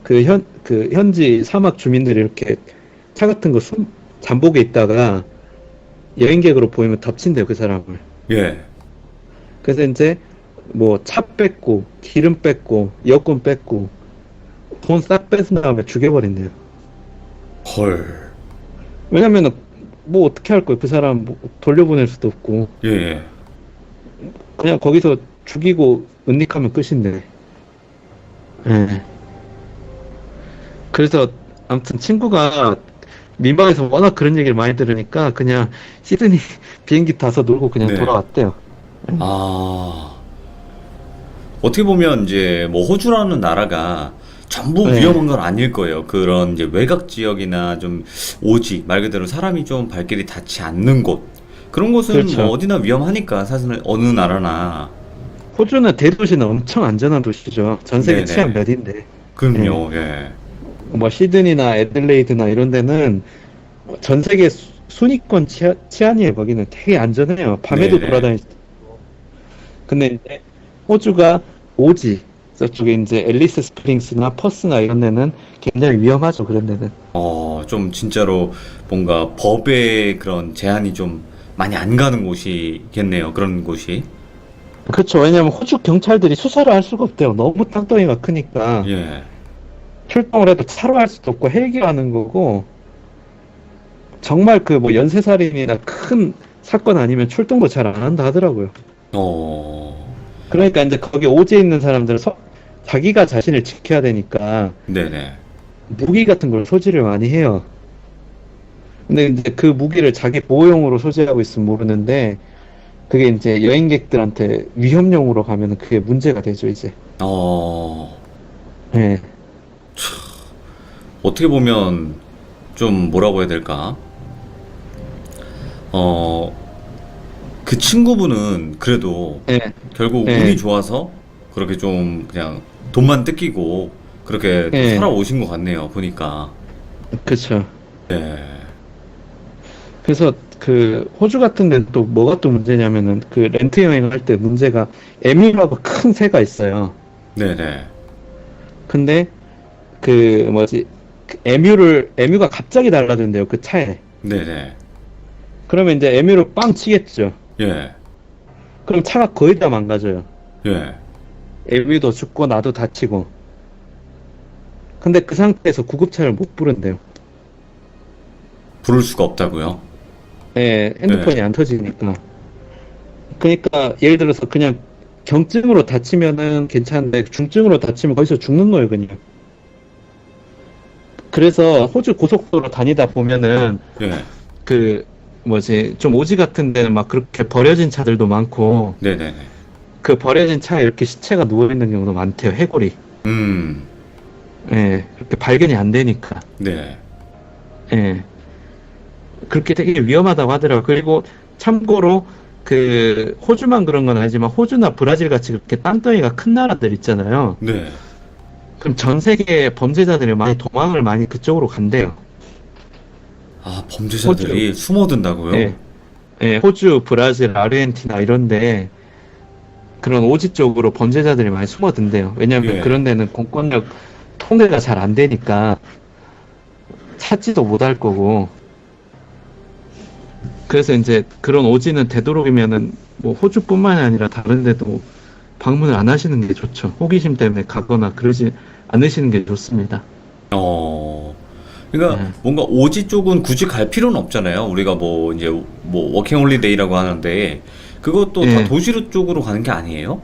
그 현지 사막 주민들이 이렇게 차 같은 거 잠복에 있다가 여행객으로 보이면 덮친대요, 그 사람을. 예. 그래서 이제 뭐 차 뺏고, 기름 뺏고, 여권 뺏고, 돈 싹 뺏은 다음에 죽여버린대요. 헐. 왜냐면은 뭐 어떻게 할 거예요? 그 사람 뭐 돌려보낼 수도 없고. 예. 예. 그냥 거기서 죽이고 은닉하면 끝인데. 예. 그래서 아무튼 친구가 민방에서 워낙 그런 얘기를 많이 들으니까 그냥 시드니 비행기 타서 놀고 그냥 네. 돌아왔대요. 아. 어떻게 보면 이제 뭐 호주라는 나라가 전부 네. 위험한 건 아닐 거예요. 그런 이제 외곽 지역이나 좀 오지 말 그대로 사람이 좀 발길이 닿지 않는 곳. 그런 곳은 그렇죠. 뭐 어디나 위험하니까 사실 어느 나라나. 호주는 대도시는 엄청 안전한 도시죠. 전 세계 네네. 치안 몇인데. 그럼요. 예. 뭐 시드니나 애들레이드나 이런 데는 전 세계 순위권 치안이에요. 거기는 되게 안전해요. 밤에도 네네. 돌아다닐 수 있고. 근데 이제 호주가 오지 저쪽에 이제 앨리스 스프링스나 퍼스나 이런 데는 굉장히 위험하죠. 그런 데는. 좀 진짜로 뭔가 법의 그런 제한이 좀 많이 안 가는 곳이겠네요. 그런 곳이. 그렇죠. 왜냐면 호주 경찰들이 수사를 할 수가 없대요. 너무 땅덩이가 크니까. 예. 출동을 해도 차로 할 수도 없고 헬기로 하는 거고 정말 그 뭐 연쇄살인이나 큰 사건 아니면 출동도 잘 안 한다 하더라고요. 그러니까 이제 거기 오지에 있는 사람들은 자기가 자신을 지켜야 되니까 네네. 무기 같은 걸 소지를 많이 해요. 근데 이제 그 무기를 자기 보호용으로 소지하고 있으면 모르는데 그게 이제 여행객들한테 위험용으로 가면은 그게 문제가 되죠, 이제. 네. 어떻게 보면 좀 뭐라고 해야 될까? 그 친구분은 그래도 네. 결국 네. 운이 좋아서 그렇게 좀 그냥 돈만 뜯기고 그렇게 네. 살아오신 것 같네요. 보니까. 그쵸. 네. 그래서 그 호주 같은 데는 또 뭐가 또 문제냐면은 그 렌트 여행을 할 때 문제가 에뮤라고 큰 새가 있어요. 네네. 근데 그 뭐지 그 에뮤가 갑자기 날라든대요 그 차에. 네네. 그러면 이제 에뮤를 빵 치겠죠. 예. 그럼 차가 거의 다 망가져요. 예. 에뮤도 죽고 나도 다치고. 근데 그 상태에서 구급차를 못 부른대요. 부를 수가 없다고요? 예, 핸드폰이 네. 안 터지니까. 그러니까 예를 들어서 그냥 경증으로 다치면은 괜찮은데 중증으로 다치면 거기서 죽는 거예요, 그냥. 그래서 호주 고속도로 다니다 보면은 예. 그 뭐지 좀 오지 같은 데는 막 그렇게 버려진 차들도 많고 네네네. 그 버려진 차에 이렇게 시체가 누워 있는 경우도 많대요, 해골이. 음, 예, 그렇게 발견이 안 되니까. 네. 예, 그렇게 되게 위험하다고 하더라고요. 그리고 참고로 그 호주만 그런 건 아니지만 호주나 브라질 같이 그렇게 땅덩이가 큰 나라들 있잖아요. 네. 그럼 전 세계 범죄자들이 많이 도망을 많이 그쪽으로 간대요. 아, 범죄자들이 숨어든다고요? 예, 예, 호주, 브라질, 아르헨티나 이런데 그런 오지 쪽으로 범죄자들이 많이 숨어든대요. 왜냐하면 예. 그런 데는 공권력 통제가 잘 안 되니까 찾지도 못할 거고. 그래서 이제 그런 오지는 되도록이면은 뭐 호주뿐만이 아니라 다른 데도 방문을 안 하시는 게 좋죠. 호기심 때문에 가거나 그러지 않으시는 게 좋습니다. 그러니까 네. 뭔가 오지 쪽은 굳이 갈 필요는 없잖아요. 우리가 뭐 이제 뭐 워킹 홀리데이라고 하는데 그것도 다 예. 도시로 쪽으로 가는 게 아니에요?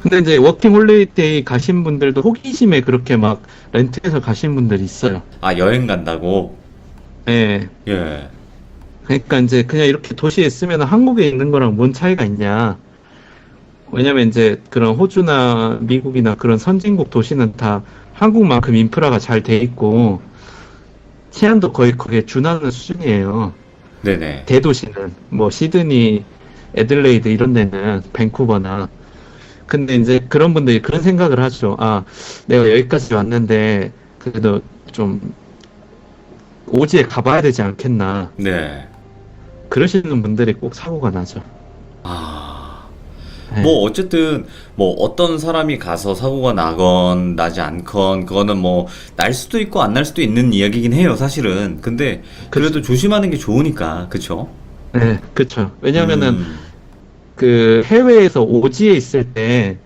근데 이제 워킹 홀리데이 가신 분들도 호기심에 그렇게 막 렌트해서 가신 분들이 있어요. 아, 여행 간다고? 예. 예. 그러니까 이제 그냥 이렇게 도시에 있으면 한국에 있는 거랑 뭔 차이가 있냐. 왜냐면 이제 그런 호주나 미국이나 그런 선진국 도시는 다 한국만큼 인프라가 잘 돼 있고 치안도 거의 거기에 준하는 수준이에요. 네네. 대도시는 뭐 시드니, 애들레이드 이런 데는 밴쿠버나. 근데 이제 그런 분들이 그런 생각을 하죠. 아, 내가 여기까지 왔는데 그래도 좀 오지에 가봐야 되지 않겠나. 네. 그러시는 분들이 꼭 사고가 나죠. 아. 네. 뭐 어쨌든 뭐 어떤 사람이 가서 사고가 나건 나지 않건 그거는 뭐 날 수도 있고 안 날 수도 있는 이야기긴 해요, 사실은. 근데 그래도 조심하는 게 좋으니까. 그쵸? 네, 그쵸. 왜냐면은 음. 그 해외에서 오지에 있을 때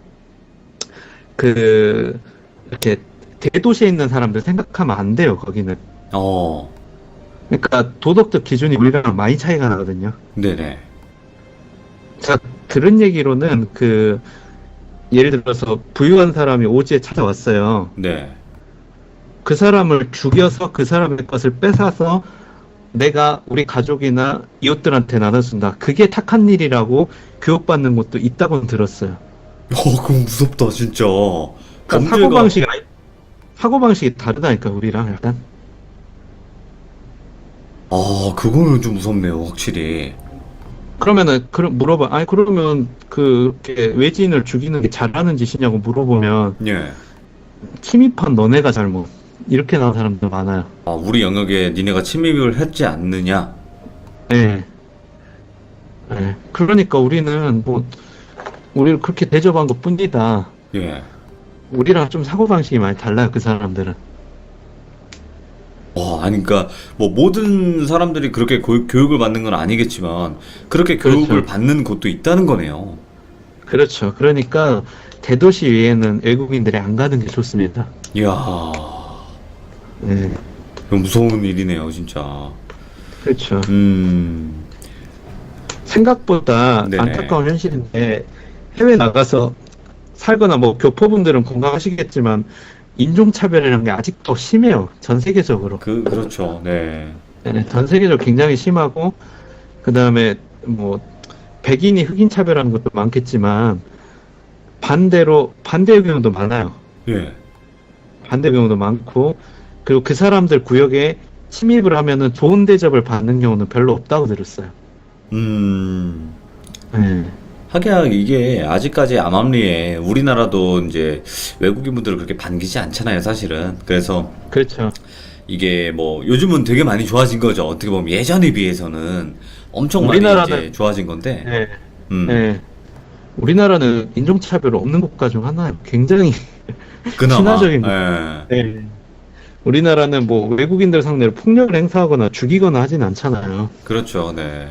그 이렇게 대도시에 있는 사람들 생각하면 안 돼요, 거기는. 어. 그러니까 도덕적 기준이 우리랑 많이 차이가 나거든요. 네네. 제가 들은 얘기로는 그 예를 들어서 부유한 사람이 오지에 찾아왔어요. 네. 그 사람을 죽여서 그 사람의 것을 뺏어서 내가 우리 가족이나 이웃들한테 나눠준다. 그게 착한 일이라고 교육받는 곳도 있다고 들었어요. 그거 무섭다, 진짜. 그러니까 사고방식이 다르다니까, 우리랑 약간. 아, 그거는 좀 무섭네요, 확실히. 그러면은, 물어봐. 아니, 그러면, 그렇게 외지인을 죽이는 게 잘하는 짓이냐고 물어보면, 예. 침입한 너네가 잘못. 이렇게 나온 사람도 많아요. 아, 우리 영역에 니네가 침입을 했지 않느냐? 예. 예. 그러니까 우리는 우리를 그렇게 대접한 것 뿐이다. 예. 우리랑 좀 사고방식이 많이 달라요, 그 사람들은. 아니, 그러니까, 뭐, 모든 사람들이 그렇게 교육을 받는 건 아니겠지만, 그렇게 그렇죠. 교육을 받는 곳도 있다는 거네요. 그렇죠. 그러니까, 대도시 외에는 외국인들이 안 가는 게 좋습니다. 이야, 예. 이거 무서운 일이네요, 진짜. 그렇죠. 음, 생각보다 네네. 안타까운 현실인데, 해외 나가서 살거나 뭐 교포분들은 공감하시겠지만, 인종차별이라는 게 아직도 심해요. 전 세계적으로. 그렇죠. 네. 네, 전 세계적으로 굉장히 심하고, 그 다음에 뭐, 백인이 흑인 차별하는 것도 많겠지만, 반대의 경우도 많아요. 예. 반대 경우도 많고, 그리고 그 사람들 구역에 침입을 하면은 좋은 대접을 받는 경우는 별로 없다고 들었어요. 음, 네. 하긴 이게 아직까지 암암리에 우리나라도 이제 외국인분들을 그렇게 반기지 않잖아요, 사실은. 그래서 그렇죠. 이게 뭐 요즘은 되게 많이 좋아진 거죠. 어떻게 보면 예전에 비해서는 엄청 많이 이제 우리나라는, 좋아진 건데. 네, 음, 네. 우리나라는 인종차별 없는 국가 중 하나예요. 굉장히 그나마. 친화적인 국. 예. 네. 우리나라는 뭐 외국인들 상대로 폭력을 행사하거나 죽이거나 하진 않잖아요. 그렇죠. 네.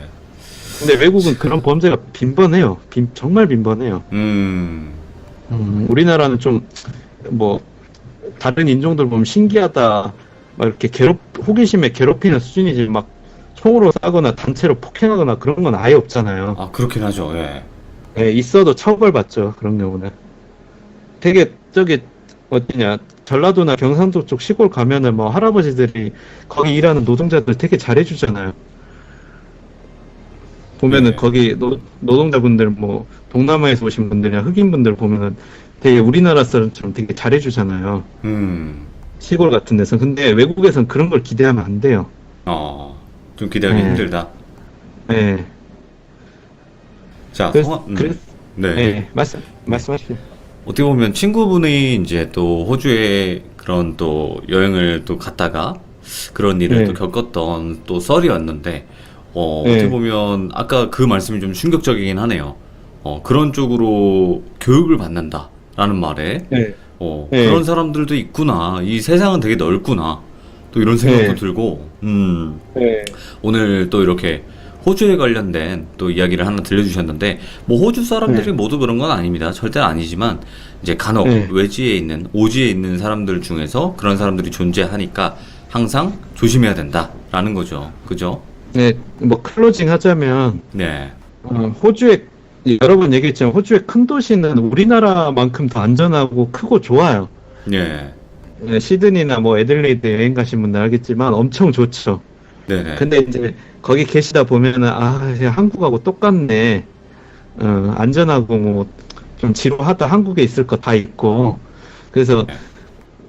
근데 외국은 그런 범죄가 빈번해요. 정말 빈번해요. 우리나라는 좀, 뭐, 다른 인종들 보면 신기하다, 막 이렇게 호기심에 괴롭히는 수준이지, 막, 총으로 쏴거나 단체로 폭행하거나 그런 건 아예 없잖아요. 아, 그렇긴 하죠. 예. 예, 있어도 처벌받죠, 그런 경우는. 되게, 어디냐, 전라도나 경상도 쪽 시골 가면은 뭐, 할아버지들이 거기 일하는 노동자들 되게 잘해주잖아요. 보면은 네. 거기 노동자분들 뭐 동남아에서 오신 분들이나 흑인분들 보면은 되게 우리나라 사람처럼 되게 잘해주잖아요. 시골 같은 데서. 근데 외국에선 그런 걸 기대하면 안 돼요. 좀 기대하기 네. 힘들다. 네. 자, 그래서, 네. 네, 말씀하시죠. 어떻게 보면 친구분이 이제 또 호주에 그런 또 여행을 또 갔다가 그런 일을 네. 또 겪었던 또 썰이었는데, 네. 어떻게 보면 아까 그 말씀이 좀 충격적이긴 하네요. 그런 쪽으로 교육을 받는다라는 말에, 네. 네. 그런 사람들도 있구나. 이 세상은 되게 넓구나. 또 이런 생각도 네. 들고, 네. 오늘 또 이렇게 호주에 관련된 또 이야기를 하나 들려주셨는데, 뭐 호주 사람들이 네. 모두 그런 건 아닙니다. 절대 아니지만, 이제 간혹 네. 외지에 있는, 오지에 있는 사람들 중에서 그런 사람들이 존재하니까 항상 조심해야 된다라는 거죠. 그죠? 네, 뭐 클로징 하자면 네. 호주에 여러 번 얘기했지만 호주의 큰 도시는 우리나라만큼 더 안전하고 크고 좋아요. 네. 네, 시드니나 뭐 애들레이드 여행 가신 분들 알겠지만 엄청 좋죠. 네네. 근데 이제 거기 계시다 보면은 그냥 한국하고 똑같네. 안전하고 뭐 좀 지루하다. 한국에 있을 거 다 있고. 그래서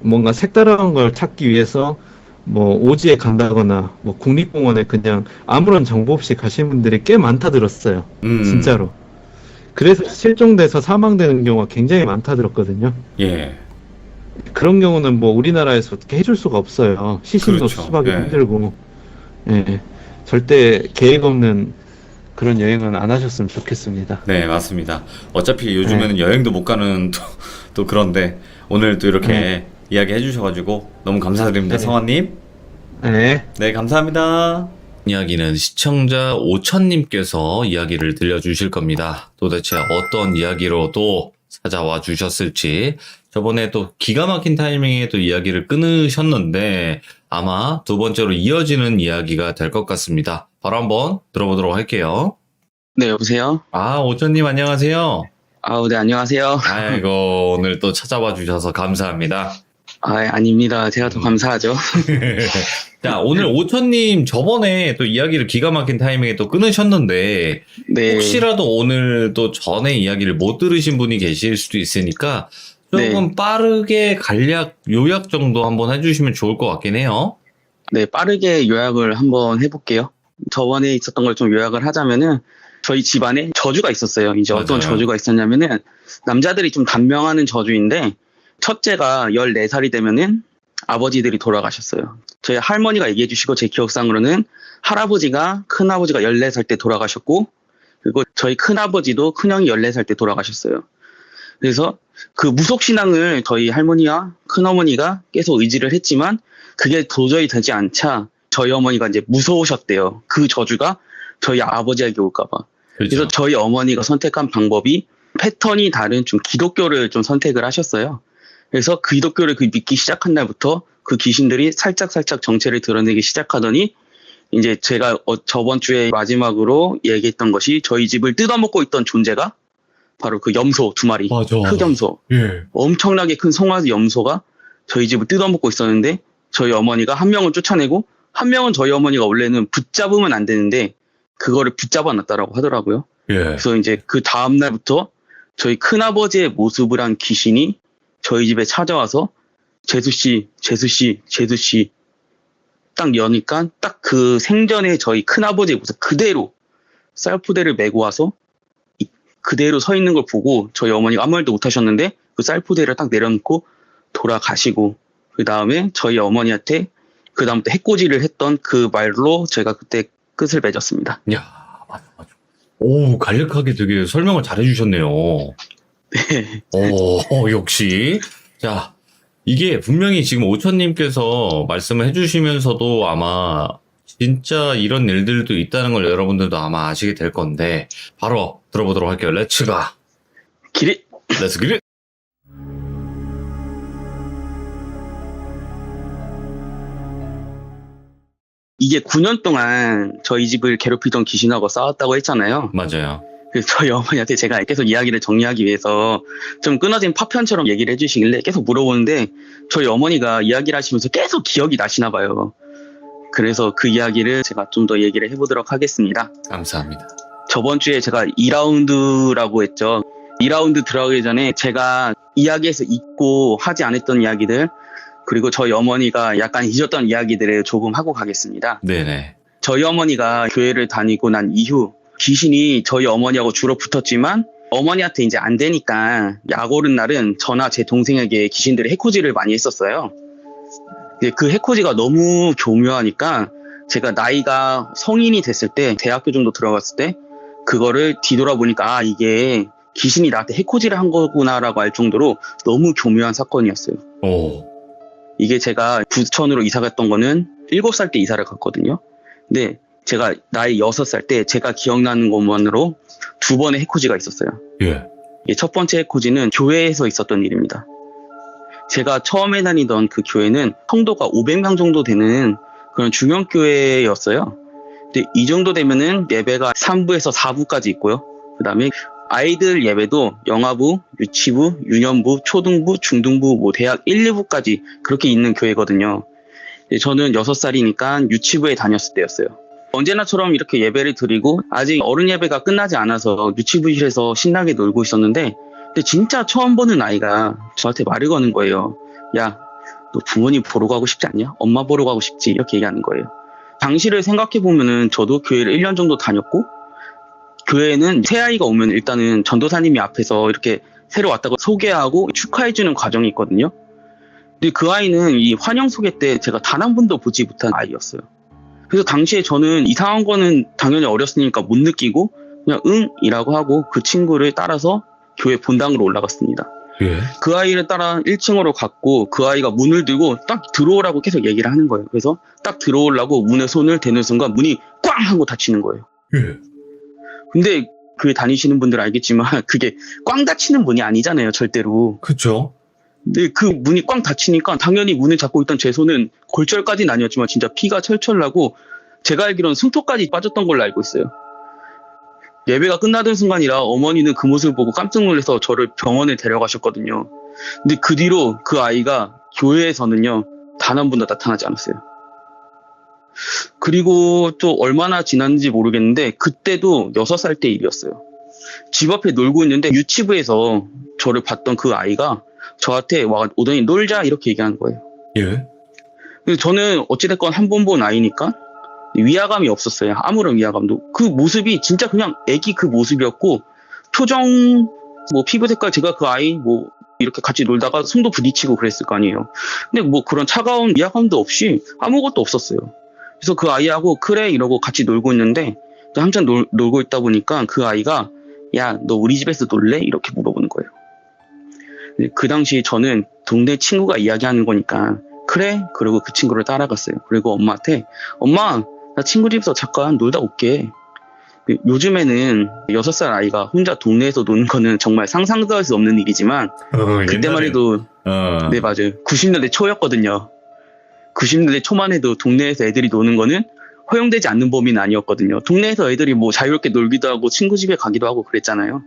뭔가 색다른 걸 찾기 위해서 뭐 오지에 간다거나 뭐 국립공원에 그냥 아무런 정보 없이 가신 분들이 꽤 많다 들었어요. 진짜로. 그래서 실종돼서 사망되는 경우가 굉장히 많다 들었거든요. 예. 그런 경우는 뭐 우리나라에서 어떻게 해줄 수가 없어요. 시신도 그렇죠. 수습하기 예. 힘들고. 예. 절대 계획 없는 그런 여행은 안 하셨으면 좋겠습니다. 네, 맞습니다. 어차피 요즘에는 여행도 못 가는 또 그런데 오늘 또 이렇게 이야기 해주셔가지고 너무 감사드립니다, 네. 성환님. 네. 네, 감사합니다. 이야기는 시청자 오천님께서 이야기를 들려주실 겁니다. 도대체 어떤 이야기로 또 찾아와 주셨을지. 저번에 또 기가 막힌 타이밍에 또 이야기를 끊으셨는데 아마 두 번째로 이어지는 이야기가 될 것 같습니다. 바로 한번 들어보도록 할게요. 네, 여보세요? 오천님 안녕하세요. 네, 안녕하세요. 아이고, 오늘 또 찾아와 주셔서 감사합니다. 아닙니다. 제가 더 감사하죠. 자, 오늘 오천님 저번에 또 이야기를 기가 막힌 타이밍에 또 끊으셨는데, 네. 혹시라도 오늘 또 전에 이야기를 못 들으신 분이 계실 수도 있으니까, 조금 네. 빠르게 간략 요약 정도 한번 해주시면 좋을 것 같긴 해요. 네, 빠르게 요약을 한번 해볼게요. 저번에 있었던 걸 좀 요약을 하자면은, 저희 집안에 저주가 있었어요. 이제 어떤 맞아요. 저주가 있었냐면은, 남자들이 좀 단명하는 저주인데, 첫째가 14살이 되면은 아버지들이 돌아가셨어요. 저희 할머니가 얘기해 주시고 제 기억상으로는 할아버지가, 큰아버지가 14살 때 돌아가셨고, 그리고 저희 큰아버지도 큰형이 14살 때 돌아가셨어요. 그래서 그 무속신앙을 저희 할머니와 큰어머니가 계속 의지를 했지만 그게 도저히 되지 않자 저희 어머니가 이제 무서우셨대요. 그 저주가 저희 아버지에게 올까봐. 그렇죠. 그래서 저희 어머니가 선택한 방법이 패턴이 다른 좀 기독교를 좀 선택을 하셨어요. 그래서 그 기독교를 믿기 시작한 날부터 그 귀신들이 살짝살짝 정체를 드러내기 시작하더니 이제 제가 저번 주에 마지막으로 얘기했던 것이 저희 집을 뜯어먹고 있던 존재가 바로 그 염소 2마리. 맞아. 흑염소. 예. 엄청나게 큰 송아지 염소가 저희 집을 뜯어먹고 있었는데 저희 어머니가 한 명을 쫓아내고 한 명은 저희 어머니가 원래는 붙잡으면 안 되는데 그거를 붙잡아 놨다라고 하더라고요. 예. 그래서 이제 그 다음 날부터 저희 큰아버지의 모습을 한 귀신이 저희 집에 찾아와서 재수씨 딱 여니까 딱 그 생전에 저희 큰아버지의 모습 그대로 쌀포대를 메고 와서 그대로 서 있는 걸 보고 저희 어머니가 아무 말도 못 하셨는데 그 쌀포대를 딱 내려놓고 돌아가시고 그 다음에 저희 어머니한테 그 다음부터 해코지를 했던 그 말로 제가 그때 끝을 맺었습니다. 야, 맞아. 오, 간략하게 되게 설명을 잘 해주셨네요. 네. 역시. 자, 이게 분명히 지금 오천님께서 말씀을 해주시면서도 아마 진짜 이런 일들도 있다는 걸 여러분들도 아마 아시게 될 건데, 바로 들어보도록 할게요. 렛츠가. 길이 렛츠 기릿! 이게 9년 동안 저희 집을 괴롭히던 귀신하고 싸웠다고 했잖아요. 맞아요. 그래서 저희 어머니한테 제가 계속 이야기를 정리하기 위해서 좀 끊어진 파편처럼 얘기를 해주시길래 계속 물어보는데 저희 어머니가 이야기를 하시면서 계속 기억이 나시나 봐요. 그래서 그 이야기를 제가 좀 더 얘기를 해보도록 하겠습니다. 감사합니다. 저번 주에 제가 2라운드라고 했죠. 2라운드 들어가기 전에 제가 이야기에서 잊고 하지 않았던 이야기들, 그리고 저희 어머니가 약간 잊었던 이야기들을 조금 하고 가겠습니다. 네네. 저희 어머니가 교회를 다니고 난 이후 귀신이 저희 어머니하고 주로 붙었지만 어머니한테 이제 안 되니까 약 오른 날은 저나 제 동생에게 귀신들이 해코지를 많이 했었어요. 근데 그 해코지가 너무 교묘하니까 제가 나이가 성인이 됐을 때, 대학교 정도 들어갔을 때 그거를 뒤돌아보니까 아, 이게 귀신이 나한테 해코지를 한 거구나라고 알 정도로 너무 교묘한 사건이었어요. 오. 이게 제가 부천으로 이사 갔던 거는 7살 때 이사를 갔거든요. 근데 제가 나이 6살 때 제가 기억나는 것만으로 2번의 해코지가 있었어요. 예. 첫 번째 해코지는 교회에서 있었던 일입니다. 제가 처음에 다니던 그 교회는 성도가 500명 정도 되는 그런 중형교회였어요. 근데 이 정도 되면은 예배가 3부에서 4부까지 있고요. 그 다음에 아이들 예배도 영아부, 유치부, 유년부, 초등부, 중등부, 뭐 대학 1, 2부까지 그렇게 있는 교회거든요. 저는 6살이니까 유치부에 다녔을 때였어요. 언제나처럼 이렇게 예배를 드리고 아직 어른 예배가 끝나지 않아서 유치부실에서 신나게 놀고 있었는데, 근데 진짜 처음 보는 아이가 저한테 말을 거는 거예요. 야, 너 부모님 보러 가고 싶지 않냐? 엄마 보러 가고 싶지? 이렇게 얘기하는 거예요. 당시를 생각해보면은 저도 교회를 1년 정도 다녔고, 교회에는 새 아이가 오면 일단은 전도사님이 앞에서 이렇게 새로 왔다고 소개하고 축하해주는 과정이 있거든요. 근데 그 아이는 이 환영 소개 때 제가 단 한 번도 보지 못한 아이였어요. 그래서 당시에 저는 이상한 거는 당연히 어렸으니까 못 느끼고 그냥 응이라고 하고 그 친구를 따라서 교회 본당으로 올라갔습니다. 예. 그 아이를 따라 1층으로 갔고 그 아이가 문을 들고 딱 들어오라고 계속 얘기를 하는 거예요. 그래서 딱 들어오려고 문에 손을 대는 순간 문이 꽝 하고 닫히는 거예요. 예. 근데 교회 다니시는 분들 알겠지만 그게 꽝 닫히는 문이 아니잖아요, 절대로. 그쵸. 근데 그 문이 꽝 닫히니까 당연히 문을 잡고 있던 제 손은 골절까지는 아니었지만 진짜 피가 철철 나고 제가 알기로는 숨통까지 빠졌던 걸로 알고 있어요. 예배가 끝나던 순간이라 어머니는 그 모습을 보고 깜짝 놀라서 저를 병원에 데려가셨거든요. 근데 그 뒤로 그 아이가 교회에서는요, 단 한 번도 나타나지 않았어요. 그리고 또 얼마나 지났는지 모르겠는데 그때도 6살 때 일이었어요. 집 앞에 놀고 있는데 유치부에서 저를 봤던 그 아이가 저한테 와 오더니 놀자 이렇게 얘기하는 거예요. 예. 근데 저는 어찌됐건 한 번 본 아이니까 위화감이 없었어요. 아무런 위화감도. 그 모습이 진짜 그냥 애기 그 모습이었고, 표정, 뭐 피부 색깔, 제가 그 아이 뭐 이렇게 같이 놀다가 손도 부딪히고 그랬을 거 아니에요. 근데 뭐 그런 차가운 위화감도 없이 아무것도 없었어요. 그래서 그 아이하고 그래 이러고 같이 놀고 있는데 한참 놀고 있다 보니까 그 아이가 야, 너 우리 집에서 놀래? 이렇게 물어보는 거예요. 그 당시 저는 동네 친구가 이야기하는 거니까 그래? 그리고 그 친구를 따라갔어요. 그리고 엄마한테 엄마, 나 친구 집에서 잠깐 놀다 올게. 요즘에는 6살 아이가 혼자 동네에서 노는 거는 정말 상상도 할 수 없는 일이지만 그때만 해도 네, 맞아요. 90년대 초였거든요. 90년대 초만 해도 동네에서 애들이 노는 거는 허용되지 않는 범위는 아니었거든요. 동네에서 애들이 뭐 자유롭게 놀기도 하고 친구 집에 가기도 하고 그랬잖아요.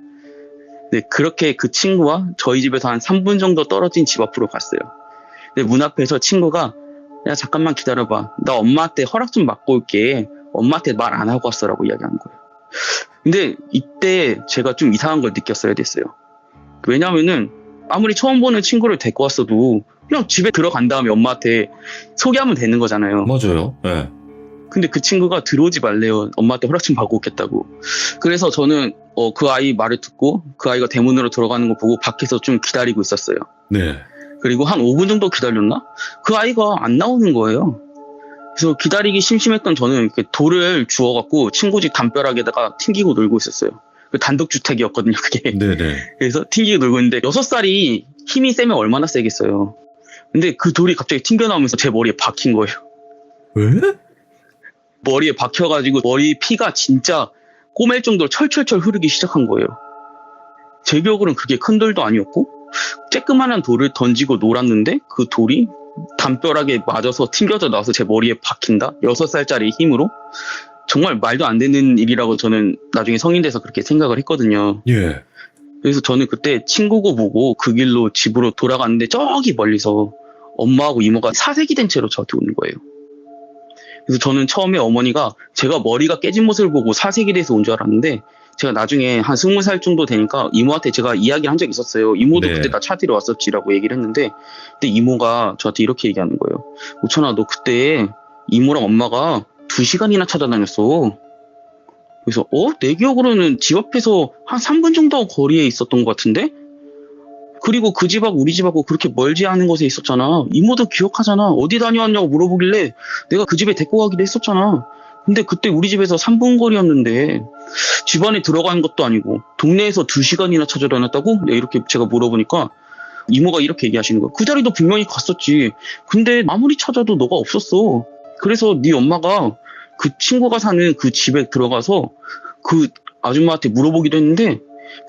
네, 그렇게 그 친구와 저희 집에서 한 3분 정도 떨어진 집 앞으로 갔어요. 근데 문 앞에서 친구가 야, 잠깐만 기다려봐. 나 엄마한테 허락 좀 받고 올게. 엄마한테 말 안 하고 왔어라고 이야기하는 거예요. 근데 이때 제가 좀 이상한 걸 느꼈어야 됐어요. 왜냐면은 아무리 처음 보는 친구를 데리고 왔어도 그냥 집에 들어간 다음에 엄마한테 소개하면 되는 거잖아요. 맞아요. 예. 근데 그 친구가 들어오지 말래요. 엄마한테 허락 좀 받고 오겠다고. 그래서 저는 그 아이 말을 듣고 그 아이가 대문으로 들어가는 거 보고 밖에서 좀 기다리고 있었어요. 네. 그리고 한 5분 정도 기다렸나? 그 아이가 안 나오는 거예요. 그래서 기다리기 심심했던 저는 이렇게 돌을 주워갖고 친구 집 담벼락에다가 튕기고 놀고 있었어요. 그 단독주택이었거든요, 그게. 네네. 그래서 튕기고 놀고 있는데 6살이 힘이 세면 얼마나 세겠어요. 근데 그 돌이 갑자기 튕겨나오면서 제 머리에 박힌 거예요. 왜? 머리에 박혀가지고 머리 피가 진짜 꼬맬 정도로 철철철 흐르기 시작한 거예요. 제 기억으로는 그게 큰 돌도 아니었고 쬐끄만한 돌을 던지고 놀았는데 그 돌이 담벼락에 맞아서 튕겨져 나와서 제 머리에 박힌다? 6살짜리 힘으로? 정말 말도 안 되는 일이라고 저는 나중에 성인 돼서 그렇게 생각을 했거든요. 예. 그래서 저는 그때 친구고 보고 그 길로 집으로 돌아갔는데 저기 멀리서 엄마하고 이모가 사색이 된 채로 저한테 오는 거예요. 그래서 저는 처음에 어머니가 제가 머리가 깨진 모습을 보고 사색이 돼서 온 줄 알았는데 제가 나중에 한 20살 정도 되니까 이모한테 제가 이야기를 한 적이 있었어요. 이모도 네. 그때 나 차 뒤로 왔었지라고 얘기를 했는데, 그때 이모가 저한테 이렇게 얘기하는 거예요. 오천아, 너 그때 이모랑 엄마가 2시간이나 찾아다녔어. 그래서 내 기억으로는 집 앞에서 한 3분 정도 거리에 있었던 것 같은데? 그리고 그 집하고 우리 집하고 그렇게 멀지 않은 곳에 있었잖아. 이모도 기억하잖아. 어디 다녀왔냐고 물어보길래 내가 그 집에 데리고 가기도 했었잖아. 근데 그때 우리 집에서 3분 거리였는데 집 안에 들어가는 것도 아니고 동네에서 2시간이나 찾아다녔다고? 네, 이렇게 제가 물어보니까 이모가 이렇게 얘기하시는 거예요. 그 자리도 분명히 갔었지. 근데 아무리 찾아도 너가 없었어. 그래서 네 엄마가 그 친구가 사는 그 집에 들어가서 그 아줌마한테 물어보기도 했는데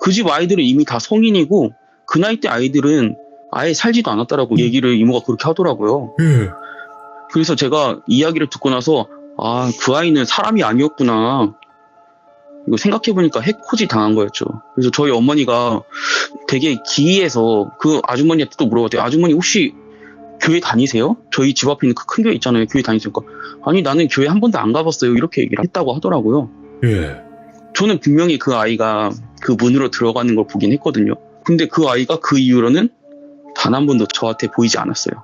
그 집 아이들은 이미 다 성인이고 그 나이 때 아이들은 아예 살지도 않았다라고 얘기를 이모가 그렇게 하더라고요. 그래서 제가 이야기를 듣고 나서 그 아이는 사람이 아니었구나. 이거 생각해보니까 해코지 당한 거였죠. 그래서 저희 어머니가 되게 기이해서 그 아주머니한테 또 물어봤대요. 아주머니 혹시 교회 다니세요? 저희 집 앞에 있는 그 큰 교회 있잖아요. 교회 다니세요? 아니 나는 교회 한 번도 안 가봤어요. 이렇게 얘기를 했다고 하더라고요. 예. 저는 분명히 그 아이가 그 문으로 들어가는 걸 보긴 했거든요. 근데 그 아이가 그 이후로는 단 한 번도 저한테 보이지 않았어요.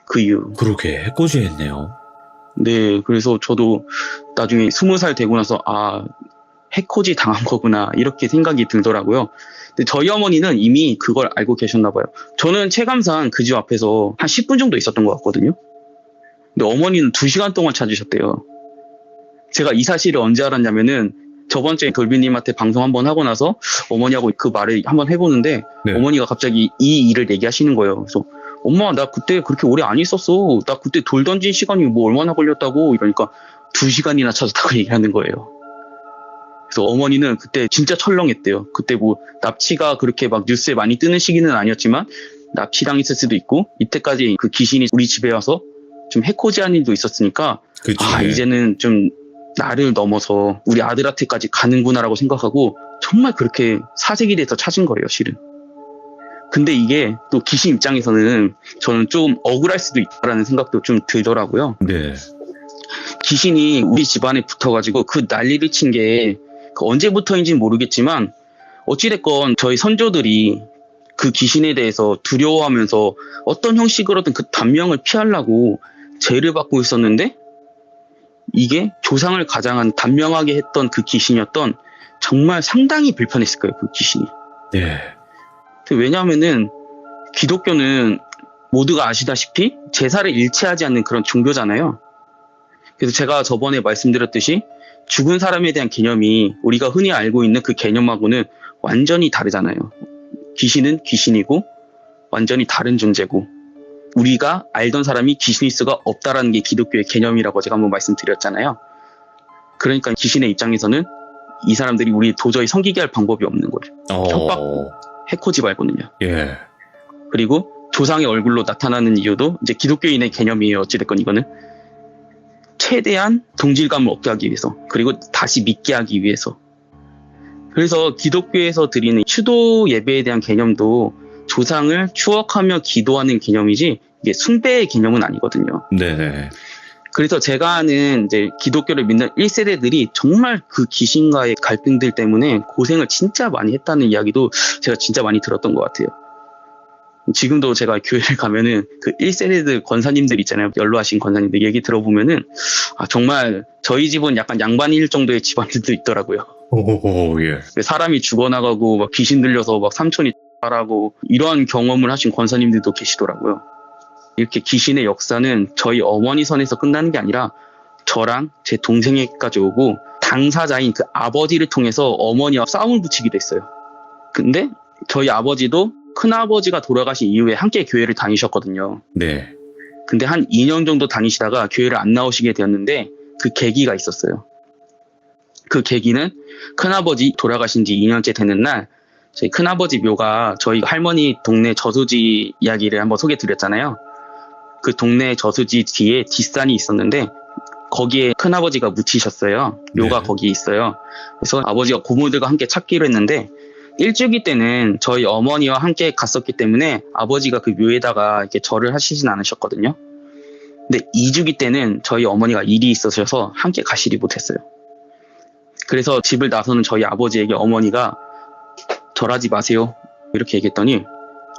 그 이후. 그러게 해코지했네요. 네, 그래서 저도 나중에 20살 되고 나서 해코지 당한 거구나 이렇게 생각이 들더라고요. 근데 저희 어머니는 이미 그걸 알고 계셨나 봐요. 저는 체감상 그 집 앞에서 한 10분 정도 있었던 것 같거든요. 근데 어머니는 2시간 동안 찾으셨대요. 제가 이 사실을 언제 알았냐면은 저번 주에 돌비님한테 방송 한번 하고 나서 어머니하고 그 말을 한번 해보는데 네. 어머니가 갑자기 이 일을 얘기하시는 거예요. 그래서 엄마 나 그때 그렇게 오래 안 있었어. 나 그때 돌 던진 시간이 뭐 얼마나 걸렸다고. 이러니까 2시간이나 찾았다고 얘기하는 거예요. 그래서 어머니는 그때 진짜 철렁했대요. 그때 뭐 납치가 그렇게 막 뉴스에 많이 뜨는 시기는 아니었지만 납치당했을 수도 있고 이때까지 그 귀신이 우리 집에 와서 좀 해코지한 일도 있었으니까 그쵸. 이제는 좀 나를 넘어서 우리 아들한테까지 가는구나라고 생각하고 정말 그렇게 사색이 돼서 찾은 거예요, 실은. 근데 이게 또 귀신 입장에서는 저는 좀 억울할 수도 있다라는 생각도 좀 들더라고요. 네. 귀신이 우리 집안에 붙어가지고 그 난리를 친 게 언제부터인지는 모르겠지만 어찌됐건 저희 선조들이 그 귀신에 대해서 두려워하면서 어떤 형식으로든 그 단명을 피하려고 죄를 받고 있었는데 이게 조상을 가장한 단명하게 했던 그 귀신이었던 정말 상당히 불편했을 거예요, 그 귀신이. 네. 왜냐하면은 기독교는 모두가 아시다시피 제사를 일치하지 않는 그런 종교잖아요. 그래서 제가 저번에 말씀드렸듯이 죽은 사람에 대한 개념이 우리가 흔히 알고 있는 그 개념하고는 완전히 다르잖아요. 귀신은 귀신이고 완전히 다른 존재고 우리가 알던 사람이 귀신일 수가 없다라는 게 기독교의 개념이라고 제가 한번 말씀드렸잖아요. 그러니까 귀신의 입장에서는 이 사람들이 우리 도저히 섬기게 할 방법이 없는 거죠. 협박, 해코지 말고는요. 예. 그리고 조상의 얼굴로 나타나는 이유도 이제 기독교인의 개념이에요. 어찌됐건 이거는 최대한 동질감을 얻게 하기 위해서 그리고 다시 믿게 하기 위해서. 그래서 기독교에서 드리는 추도 예배에 대한 개념도 조상을 추억하며 기도하는 개념이지 이게 숭배의 개념은 아니거든요. 네네. 그래서 제가 아는 이제 기독교를 믿는 1세대들이 정말 그 귀신과의 갈등들 때문에 고생을 진짜 많이 했다는 이야기도 제가 진짜 많이 들었던 것 같아요. 지금도 제가 교회를 가면은 그 1세대들 권사님들 있잖아요. 연로하신 권사님들 얘기 들어보면은 정말 저희 집은 약간 양반일 정도의 집안들도 있더라고요. 오, 예. 사람이 죽어나가고 막 귀신 들려서 막 삼촌이 하라고 이러한 경험을 하신 권사님들도 계시더라고요. 이렇게 귀신의 역사는 저희 어머니 선에서 끝나는 게 아니라 저랑 제 동생에게까지 오고 당사자인 그 아버지를 통해서 어머니와 싸움을 붙이기도 했어요. 근데 저희 아버지도 큰아버지가 돌아가신 이후에 함께 교회를 다니셨거든요. 네. 근데 한 2년 정도 다니시다가 교회를 안 나오시게 되었는데 그 계기가 있었어요. 그 계기는 큰아버지 돌아가신 지 2년째 되는 날 저희 큰아버지 묘가 저희 할머니 동네 저수지 이야기를 한번 소개드렸잖아요. 그 동네 저수지 뒤에 뒷산이 있었는데 거기에 큰아버지가 묻히셨어요. 묘가 네. 거기 있어요. 그래서 아버지가 고모들과 함께 찾기로 했는데 1주기 때는 저희 어머니와 함께 갔었기 때문에 아버지가 그 묘에다가 이렇게 절을 하시진 않으셨거든요. 근데 2주기 때는 저희 어머니가 일이 있으셔서 함께 가시지 못했어요. 그래서 집을 나서는 저희 아버지에게 어머니가 절하지 마세요 이렇게 얘기했더니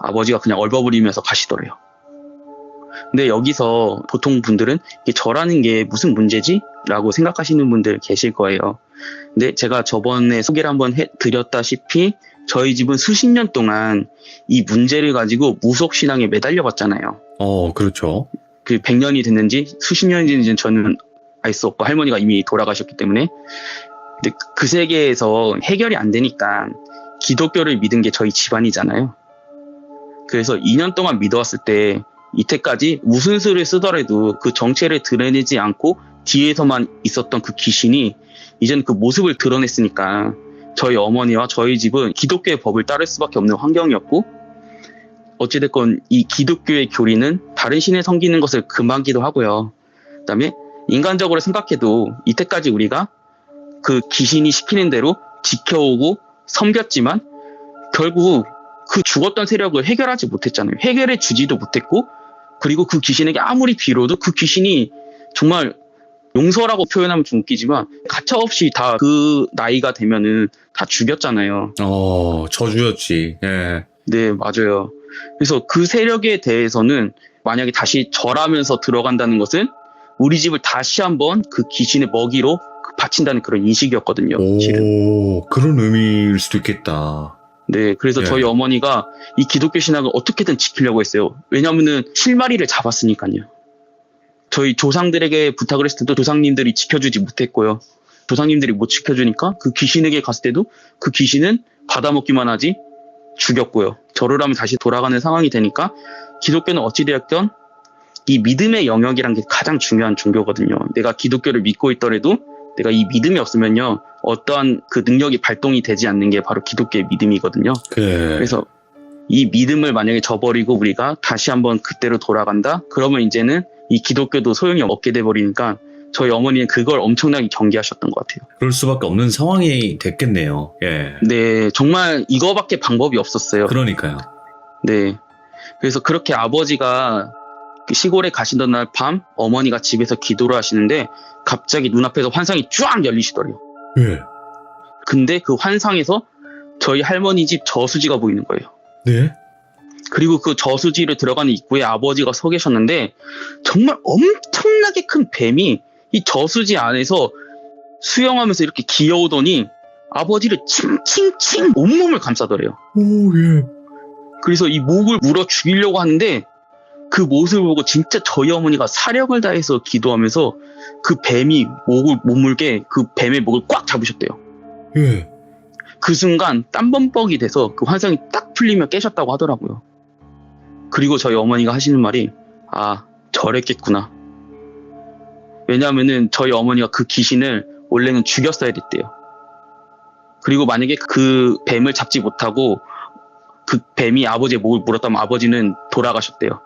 아버지가 그냥 얼버무리면서 가시더래요. 근데 여기서 보통 분들은 이게 절하는 게 무슨 문제지? 라고 생각하시는 분들 계실 거예요. 근데 제가 저번에 소개를 한번 해드렸다시피 저희 집은 수십 년 동안 이 문제를 가지고 무속신앙에 매달려 봤잖아요. 그렇죠. 그 100년이 됐는지 수십 년이 됐는지 저는 알 수 없고 할머니가 이미 돌아가셨기 때문에. 근데 그 세계에서 해결이 안 되니까 기독교를 믿은 게 저희 집안이잖아요. 그래서 2년 동안 믿어왔을 때 이때까지 무슨 수를 쓰더라도 그 정체를 드러내지 않고 뒤에서만 있었던 그 귀신이 이제는 그 모습을 드러냈으니까 저희 어머니와 저희 집은 기독교의 법을 따를 수밖에 없는 환경이었고, 어찌됐건 이 기독교의 교리는 다른 신을 섬기는 것을 금하기도 하고요. 그다음에 인간적으로 생각해도 이때까지 우리가 그 귀신이 시키는 대로 지켜오고 섬겼지만 결국 그 죽었던 세력을 해결하지 못했잖아요. 해결해 주지도 못했고, 그리고 그 귀신에게 아무리 빌어도 그 귀신이 정말 용서라고 표현하면 좀 웃기지만 가차없이 다 그 나이가 되면은 다 죽였잖아요. 저주였지. 예. 네, 맞아요. 그래서 그 세력에 대해서는 만약에 다시 절하면서 들어간다는 것은 우리 집을 다시 한번 그 귀신의 먹이로 바친다는 그런 인식이었거든요. 실은. 그런 의미일 수도 있겠다. 네, 그래서 예. 저희 어머니가 이 기독교 신학을 어떻게든 지키려고 했어요. 왜냐하면은 실마리를 잡았으니까요. 저희 조상들에게 부탁을 했을 때도 조상님들이 지켜주지 못했고요. 조상님들이 못 지켜주니까 그 귀신에게 갔을 때도 그 귀신은 받아먹기만 하지 죽였고요. 절을 하면 다시 돌아가는 상황이 되니까 기독교는 어찌되었건 이 믿음의 영역이란 게 가장 중요한 종교거든요. 내가 기독교를 믿고 있더라도 내가 이 믿음이 없으면요, 어떠한 그 능력이 발동이 되지 않는 게 바로 기독교의 믿음이거든요. 그래서 이 믿음을 만약에 저버리고 우리가 다시 한번 그때로 돌아간다? 그러면 이제는 이 기독교도 소용이 없게 돼버리니까 저희 어머니는 그걸 엄청나게 경계하셨던 것 같아요. 그럴 수밖에 없는 상황이 됐겠네요. 예. 네, 정말 이거밖에 방법이 없었어요. 그러니까요. 네. 그래서 그렇게 아버지가 시골에 가시던 날 밤 어머니가 집에서 기도를 하시는데 갑자기 눈앞에서 환상이 쫙 열리시더래요. 예. 근데 그 환상에서 저희 할머니 집 저수지가 보이는 거예요. 네? 그리고 그 저수지를 들어가는 입구에 아버지가 서 계셨는데 정말 엄청나게 큰 뱀이 이 저수지 안에서 수영하면서 이렇게 기어오더니 아버지를 칭칭칭 온몸을 감싸더래요. 예. 그래서 이 목을 물어 죽이려고 하는데 그 모습을 보고 진짜 저희 어머니가 사력을 다해서 기도하면서 그 뱀이 목을 못 물게 그 뱀의 목을 꽉 잡으셨대요. 예. 그 순간 땀범벅이 돼서 그 환상이 딱 풀리며 깨셨다고 하더라고요. 그리고 저희 어머니가 하시는 말이 저랬겠구나. 왜냐하면은 저희 어머니가 그 귀신을 원래는 죽였어야 됐대요. 그리고 만약에 그 뱀을 잡지 못하고 그 뱀이 아버지의 목을 물었다면 아버지는 돌아가셨대요.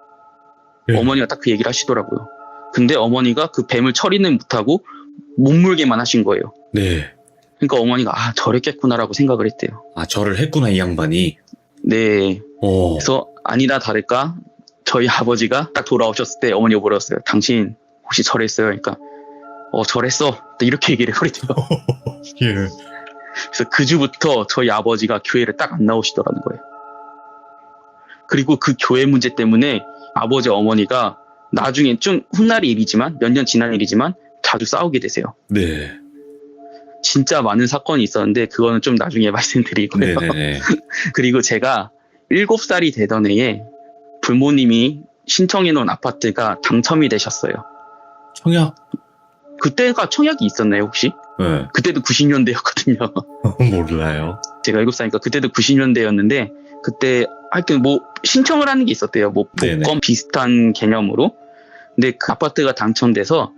예. 어머니가 딱 그 얘기를 하시더라고요. 근데 어머니가 그 뱀을 처리는 못하고 못 물게만 하신 거예요. 네. 그러니까 어머니가 저랬겠구나라고 생각을 했대요. 절을 했구나, 이 양반이. 네. 그래서 아니나 다를까 저희 아버지가 딱 돌아오셨을 때 어머니가 물었어요. 당신 혹시 절했어요? 그러니까 절했어. 이렇게 얘기를 해버리대요. 예. 그래서 그 주부터 저희 아버지가 교회를 딱 안 나오시더라는 거예요. 그리고 그 교회 문제 때문에 아버지 어머니가 나중에 좀 훗날의 일이지만 몇 년 지난 일이지만 자주 싸우게 되세요. 네. 진짜 많은 사건이 있었는데 그거는 좀 나중에 말씀드리고요. 네네네. 그리고 제가 7살이 되던 해에 부모님이 신청해 놓은 아파트가 당첨이 되셨어요. 청약? 그때가 청약이 있었나요 혹시? 네. 그때도 90년대였거든요. 몰라요. 제가 7살이니까 그때도 90년대였는데 그때 하여튼 뭐 신청을 하는 게 있었대요. 뭐 복권 네네. 비슷한 개념으로. 근데 그 아파트가 당첨돼서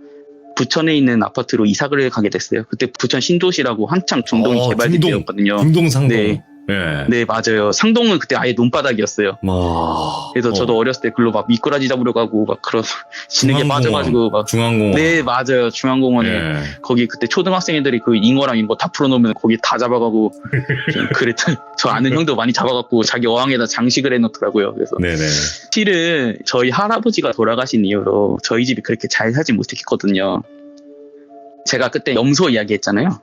부천에 있는 아파트로 이사를 가게 됐어요. 그때 부천 신도시라고 한창 중동이 개발될 때였거든요. 중동 상동. 네. 네. 네, 맞아요. 상동은 그때 아예 논바닥이었어요. 그래서 저도 어렸을 때 글로 막 미꾸라지 잡으러 가고 막 그런 진흙에 빠져가지고 막. 중앙공원. 네, 맞아요. 중앙공원에. 네. 거기 그때 초등학생 애들이 그 잉어랑 이런 거 다 풀어놓으면 거기 다 잡아가고 좀 그랬던 저 아는 형도 많이 잡아갖고 자기 어항에다 장식을 해놓더라고요. 그래서 네네. 실은 저희 할아버지가 돌아가신 이후로 저희 집이 그렇게 잘 살지 못했거든요. 제가 그때 염소 이야기 했잖아요.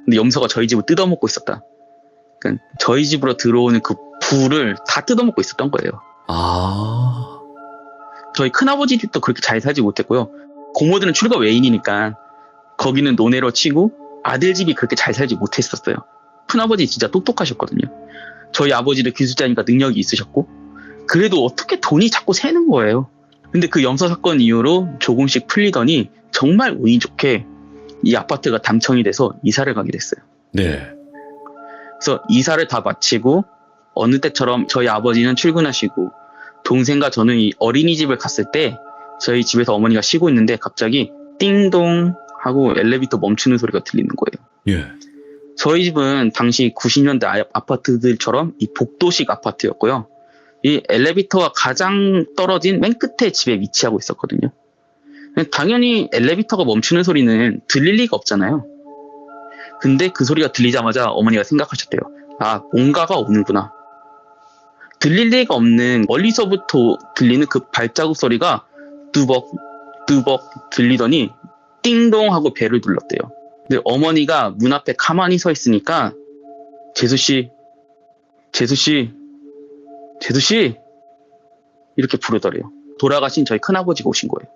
근데 염소가 저희 집을 뜯어먹고 있었다. 그러니까 저희 집으로 들어오는 그 부를 다 뜯어먹고 있었던 거예요. 아, 저희 큰아버지 집도 그렇게 잘 살지 못했고요. 고모들은 출가 외인이니까 거기는 논외로 치고 아들 집이 그렇게 잘 살지 못했었어요. 큰아버지 진짜 똑똑하셨거든요. 저희 아버지도 기술자니까 능력이 있으셨고 그래도 어떻게 돈이 자꾸 새는 거예요. 근데 그 염소 사건 이후로 조금씩 풀리더니 정말 운이 좋게 이 아파트가 담청이 돼서 이사를 가게 됐어요. 네. 그래서 이사를 다 마치고 어느 때처럼 저희 아버지는 출근하시고 동생과 저는 이 어린이집을 갔을 때 저희 집에서 어머니가 쉬고 있는데 갑자기 띵동 하고 엘리베이터 멈추는 소리가 들리는 거예요. 예. 저희 집은 당시 90년대 아파트들처럼 이 복도식 아파트였고요. 이 엘리베이터가 가장 떨어진 맨 끝에 집에 위치하고 있었거든요. 당연히 엘리베이터가 멈추는 소리는 들릴 리가 없잖아요. 근데 그 소리가 들리자마자 어머니가 생각하셨대요. 아, 뭔가가 오는구나. 들릴 리가 없는 멀리서부터 들리는 그 발자국 소리가 뚜벅 뚜벅 들리더니 띵동 하고 벨을 눌렀대요. 근데 어머니가 문 앞에 가만히 서 있으니까 재수씨 이렇게 부르더래요. 돌아가신 저희 큰아버지가 오신 거예요.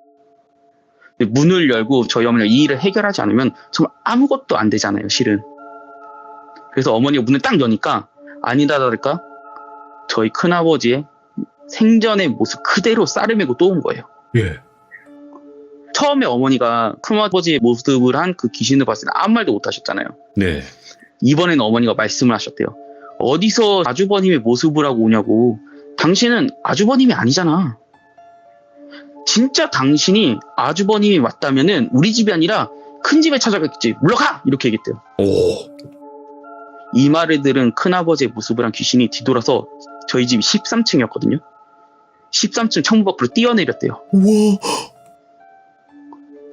근데 문을 열고 저희 어머니가 이 일을 해결하지 않으면 정말 아무것도 안 되잖아요, 실은. 그래서 어머니가 문을 딱 여니까 아니다 다를까 저희 큰아버지의 생전의 모습 그대로 쌀을 메고 또 온 거예요. 예. 처음에 어머니가 큰아버지의 모습을 한 그 귀신을 봤을 때 아무 말도 못 하셨잖아요. 네. 이번에는 어머니가 말씀을 하셨대요. 어디서 아주버님의 모습을 하고 오냐고. 당신은 아주버님이 아니잖아. 진짜 당신이 아주버님이 맞다면은 우리 집이 아니라 큰 집에 찾아갔겠지. 물러가! 이렇게 얘기했대요. 오. 이 말을 들은 큰아버지의 모습을 한 귀신이 뒤돌아서 저희 집이 13층이었거든요. 13층 창문 밖으로 뛰어내렸대요. 우와.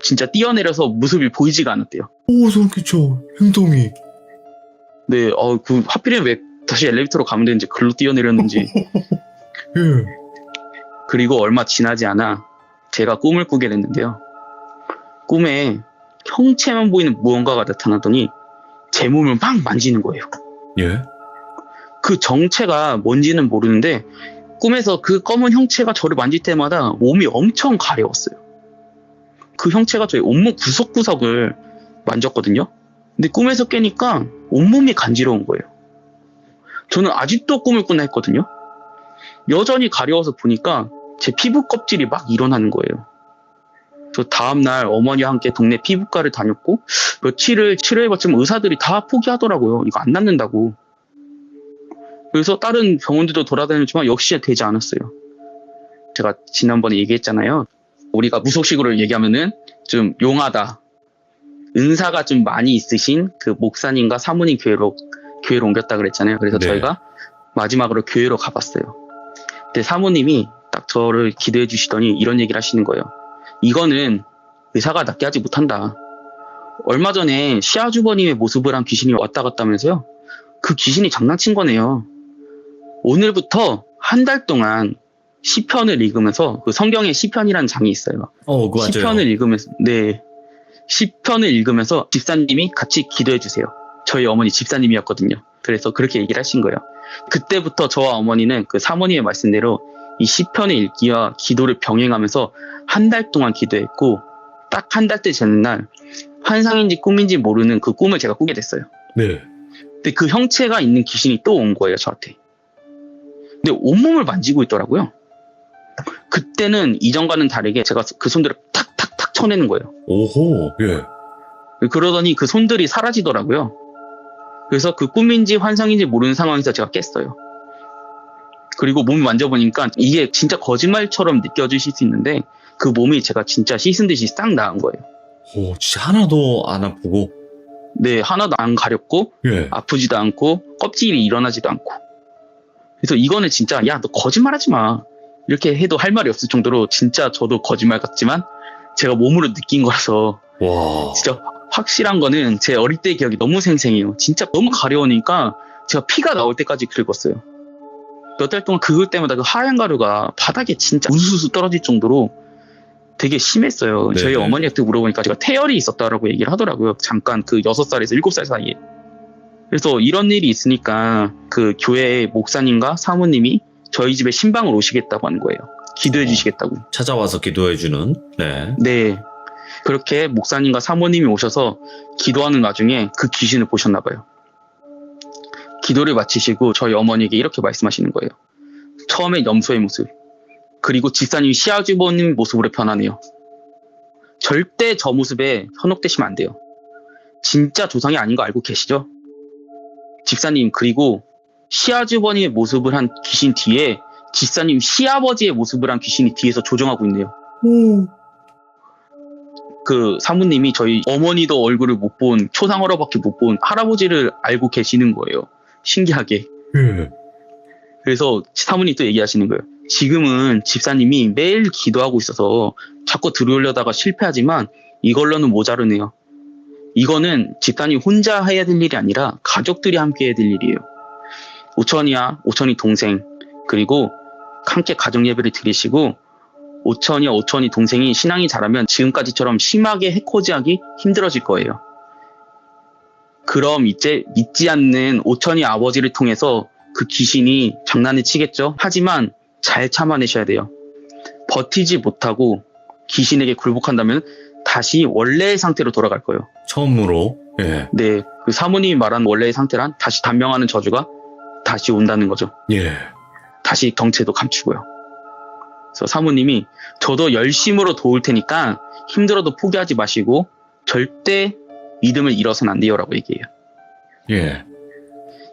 진짜 뛰어내려서 모습이 보이지가 않았대요. 오, 소름 끼쳐. 행동이. 네, 하필이면 왜 다시 엘리베이터로 가면 되는지 글로 뛰어내렸는지. 예. 그리고 얼마 지나지 않아 제가 꿈을 꾸게 됐는데요. 꿈에 형체만 보이는 무언가가 나타나더니 제 몸을 막 만지는 거예요. 예. 그 정체가 뭔지는 모르는데 꿈에서 그 검은 형체가 저를 만질 때마다 몸이 엄청 가려웠어요. 그 형체가 저의 온몸 구석구석을 만졌거든요. 근데 꿈에서 깨니까 온몸이 간지러운 거예요. 저는 아직도 꿈을 꾼다 했거든요. 여전히 가려워서 보니까 제 피부 껍질이 막 일어나는 거예요. 저 다음날 어머니와 함께 동네 피부과를 다녔고 며칠을 치료해봤지만 의사들이 다 포기하더라고요. 이거 안 낫는다고. 그래서 다른 병원들도 돌아다녔지만 역시 되지 않았어요. 제가 지난번에 얘기했잖아요. 우리가 무속식으로 얘기하면은 좀 용하다. 은사가 좀 많이 있으신 그 목사님과 사모님 교회로 옮겼다 그랬잖아요. 그래서 네. 저희가 마지막으로 교회로 가봤어요. 근데 사모님이 딱 저를 기대해 주시더니 이런 얘기를 하시는 거예요. 이거는 의사가 낫게 하지 못한다. 얼마 전에 시아주버님의 모습을 한 귀신이 왔다 갔다면서요. 그 귀신이 장난친 거네요. 오늘부터 한 달 동안 시편을 읽으면서 그 성경에 시편이라는 장이 있어요. 그거 맞아요. 시편을 읽으면서 시편을 읽으면서 집사님이 같이 기도해 주세요. 저희 어머니 집사님이었거든요. 그래서 그렇게 얘기를 하신 거예요. 그때부터 저와 어머니는 그 사모님의 말씀대로 이 시편의 읽기와 기도를 병행하면서 한 달 동안 기도했고 딱 한 달째 되는 날 환상인지 꿈인지 모르는 그 꿈을 제가 꾸게 됐어요. 네. 근데 그 형체가 있는 귀신이 또 온 거예요, 저한테. 근데 온몸을 만지고 있더라고요. 그때는 이전과는 다르게 제가 그 손들을 탁탁탁 쳐내는 거예요. 오호. 예. 그러더니 그 손들이 사라지더라고요. 그래서 그 꿈인지 환상인지 모르는 상황에서 제가 깼어요. 그리고 몸을 만져보니까 이게 진짜 거짓말처럼 느껴지실 수 있는데 그 몸이 제가 진짜 씻은 듯이 싹 나은 거예요. 오, 진짜 하나도 안 아프고. 네, 하나도 안 가렵고 예. 아프지도 않고 껍질이 일어나지도 않고. 그래서 이거는 진짜 야, 너 거짓말하지 마. 이렇게 해도 할 말이 없을 정도로 진짜 저도 거짓말 같지만 제가 몸으로 느낀 거라서 와. 진짜 확실한 거는 제 어릴 때 기억이 너무 생생해요. 진짜 너무 가려우니까 제가 피가 나올 때까지 긁었어요. 몇 달 동안 긁을 때마다 그 하얀 가루가 바닥에 진짜 우수수 떨어질 정도로 되게 심했어요. 네네. 저희 어머니한테 물어보니까 제가 태열이 있었다라고 얘기를 하더라고요. 잠깐 그 6살에서 7살 사이에. 그래서 이런 일이 있으니까 그 교회 목사님과 사모님이 저희 집에 신방을 오시겠다고 하는 거예요. 기도해 주시겠다고. 찾아와서 기도해주는. 네. 네. 그렇게 목사님과 사모님이 오셔서 기도하는 와중에 그 귀신을 보셨나 봐요. 기도를 마치시고 저희 어머니에게 이렇게 말씀하시는 거예요. 처음에 염소의 모습, 그리고 집사님 시아주버님 모습으로 변하네요. 절대 저 모습에 현혹되시면 안 돼요. 진짜 조상이 아닌 거 알고 계시죠? 집사님, 그리고 시아주버님의 모습을 한 귀신 뒤에 집사님 시아버지의 모습을 한 귀신이 뒤에서 조종하고 있네요. 그 사모님이 저희 어머니도 얼굴을 못 본, 초상화로밖에 못 본 할아버지를 알고 계시는 거예요. 신기하게. 그래서 사모님이 또 얘기하시는 거예요. 지금은 집사님이 매일 기도하고 있어서 자꾸 들어오려다가 실패하지만 이걸로는 모자르네요. 이거는 집사님 혼자 해야 될 일이 아니라 가족들이 함께 해야 될 일이에요. 오천이 동생, 그리고 함께 가정 예배를 드리시고 오천이 동생이 신앙이 자라면 지금까지처럼 심하게 해코지하기 힘들어질 거예요. 그럼 이제 믿지 않는 오천이 아버지를 통해서 그 귀신이 장난을 치겠죠. 하지만 잘 참아내셔야 돼요. 버티지 못하고 귀신에게 굴복한다면 다시 원래의 상태로 돌아갈 거예요. 처음으로. 예. 네, 그 사모님이 말한 원래의 상태란 다시 단명하는 저주가 다시 온다는 거죠. 예. 다시 정체도 감추고요. 그래서 사모님이 저도 열심으로 도울 테니까 힘들어도 포기하지 마시고 절대 믿음을 잃어서는 안 돼요라고 얘기해요. 예.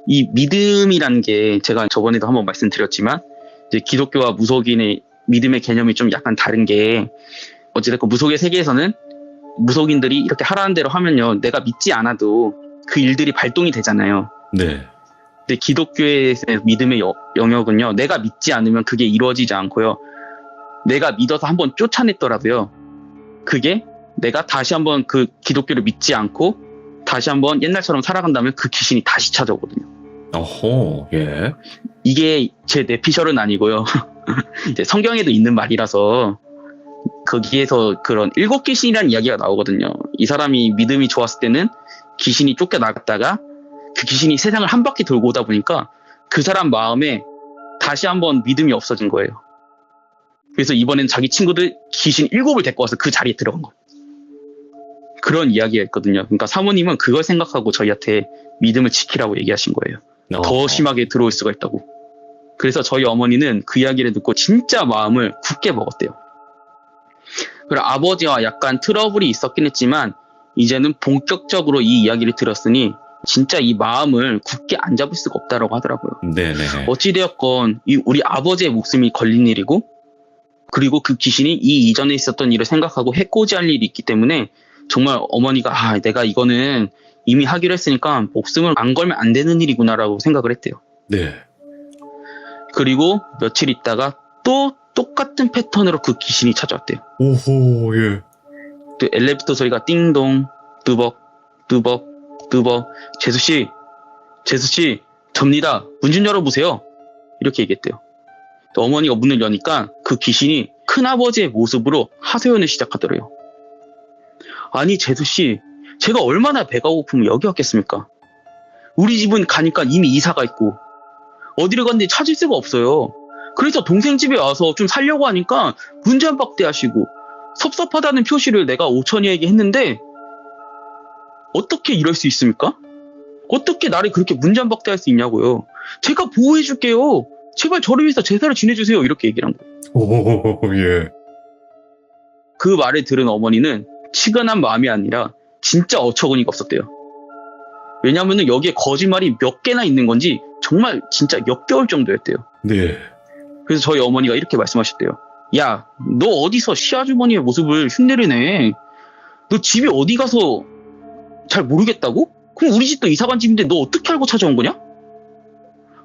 이 믿음이라는 게 제가 저번에도 한번 말씀드렸지만 이제 기독교와 무속인의 믿음의 개념이 좀 약간 다른 게 어찌됐건 무속의 세계에서는 무속인들이 이렇게 하라는 대로 하면요 내가 믿지 않아도 그 일들이 발동이 되잖아요. 네. 근데 기독교의 믿음의 영역은요 내가 믿지 않으면 그게 이루어지지 않고요 내가 믿어서 한번 쫓아냈더라도요 그게 내가 다시 한번 그 기독교를 믿지 않고 다시 한번 옛날처럼 살아간다면 그 귀신이 다시 찾아오거든요. 어허. 예. 이게 제 뇌피셜은 아니고요. 이제 성경에도 있는 말이라서 거기에서 그런 일곱 귀신이라는 이야기가 나오거든요. 이 사람이 믿음이 좋았을 때는 귀신이 쫓겨나갔다가 그 귀신이 세상을 한 바퀴 돌고 오다 보니까 그 사람 마음에 다시 한번 믿음이 없어진 거예요. 그래서 이번엔 자기 친구들 귀신 7을 데리고 와서 그 자리에 들어간 거예요. 그런 이야기가 있거든요. 그러니까 사모님은 그걸 생각하고 저희한테 믿음을 지키라고 얘기하신 거예요. 더 심하게 들어올 수가 있다고. 그래서 저희 어머니는 그 이야기를 듣고 진짜 마음을 굳게 먹었대요. 그리고 아버지와 약간 트러블이 있었긴 했지만 이제는 본격적으로 이 이야기를 들었으니 진짜 이 마음을 굳게 안 잡을 수가 없다라고 하더라고요. 네네. 어찌되었건 우리 아버지의 목숨이 걸린 일이고 그리고 그 귀신이 이 이전에 있었던 일을 생각하고 해코지할 일이 있기 때문에 정말 어머니가 내가 이거는 이미 하기로 했으니까 목숨을 안 걸면 안 되는 일이구나라고 생각을 했대요. 네. 그리고 며칠 있다가 또 똑같은 패턴으로 그 귀신이 찾아왔대요. 오호. 예. 또 엘리베이터 소리가 띵동, 뚜벅, 뚜벅, 뚜벅. 재수씨, 접니다. 문 좀 열어보세요. 이렇게 얘기했대요. 또 어머니가 문을 여니까 그 귀신이 큰아버지의 모습으로 하소연을 시작하더래요. 아니 재수씨, 제가 얼마나 배가 고프면 여기 왔겠습니까? 우리 집은 가니까 이미 이사가 있고 어디를 갔는지 찾을 수가 없어요. 그래서 동생 집에 와서 좀 살려고 하니까 문전박대하시고 섭섭하다는 표시를 내가 오천이에게 했는데 어떻게 이럴 수 있습니까? 어떻게 나를 그렇게 문전박대할 수 있냐고요. 제가 보호해줄게요. 제발 저를 위해서 제사를 지내주세요. 이렇게 얘기를 한 거예요. 오, 예. 그 말을 들은 어머니는 치근한 마음이 아니라 진짜 어처구니가 없었대요. 왜냐하면 여기에 거짓말이 몇 개나 있는 건지 정말 진짜 역겨울 정도였대요. 네. 그래서 저희 어머니가 이렇게 말씀하셨대요. 야, 너 어디서 시아주머니의 모습을 흉내를 내? 너 집이 어디 가서 잘 모르겠다고? 그럼 우리 집도 이사간 집인데 너 어떻게 알고 찾아온 거냐?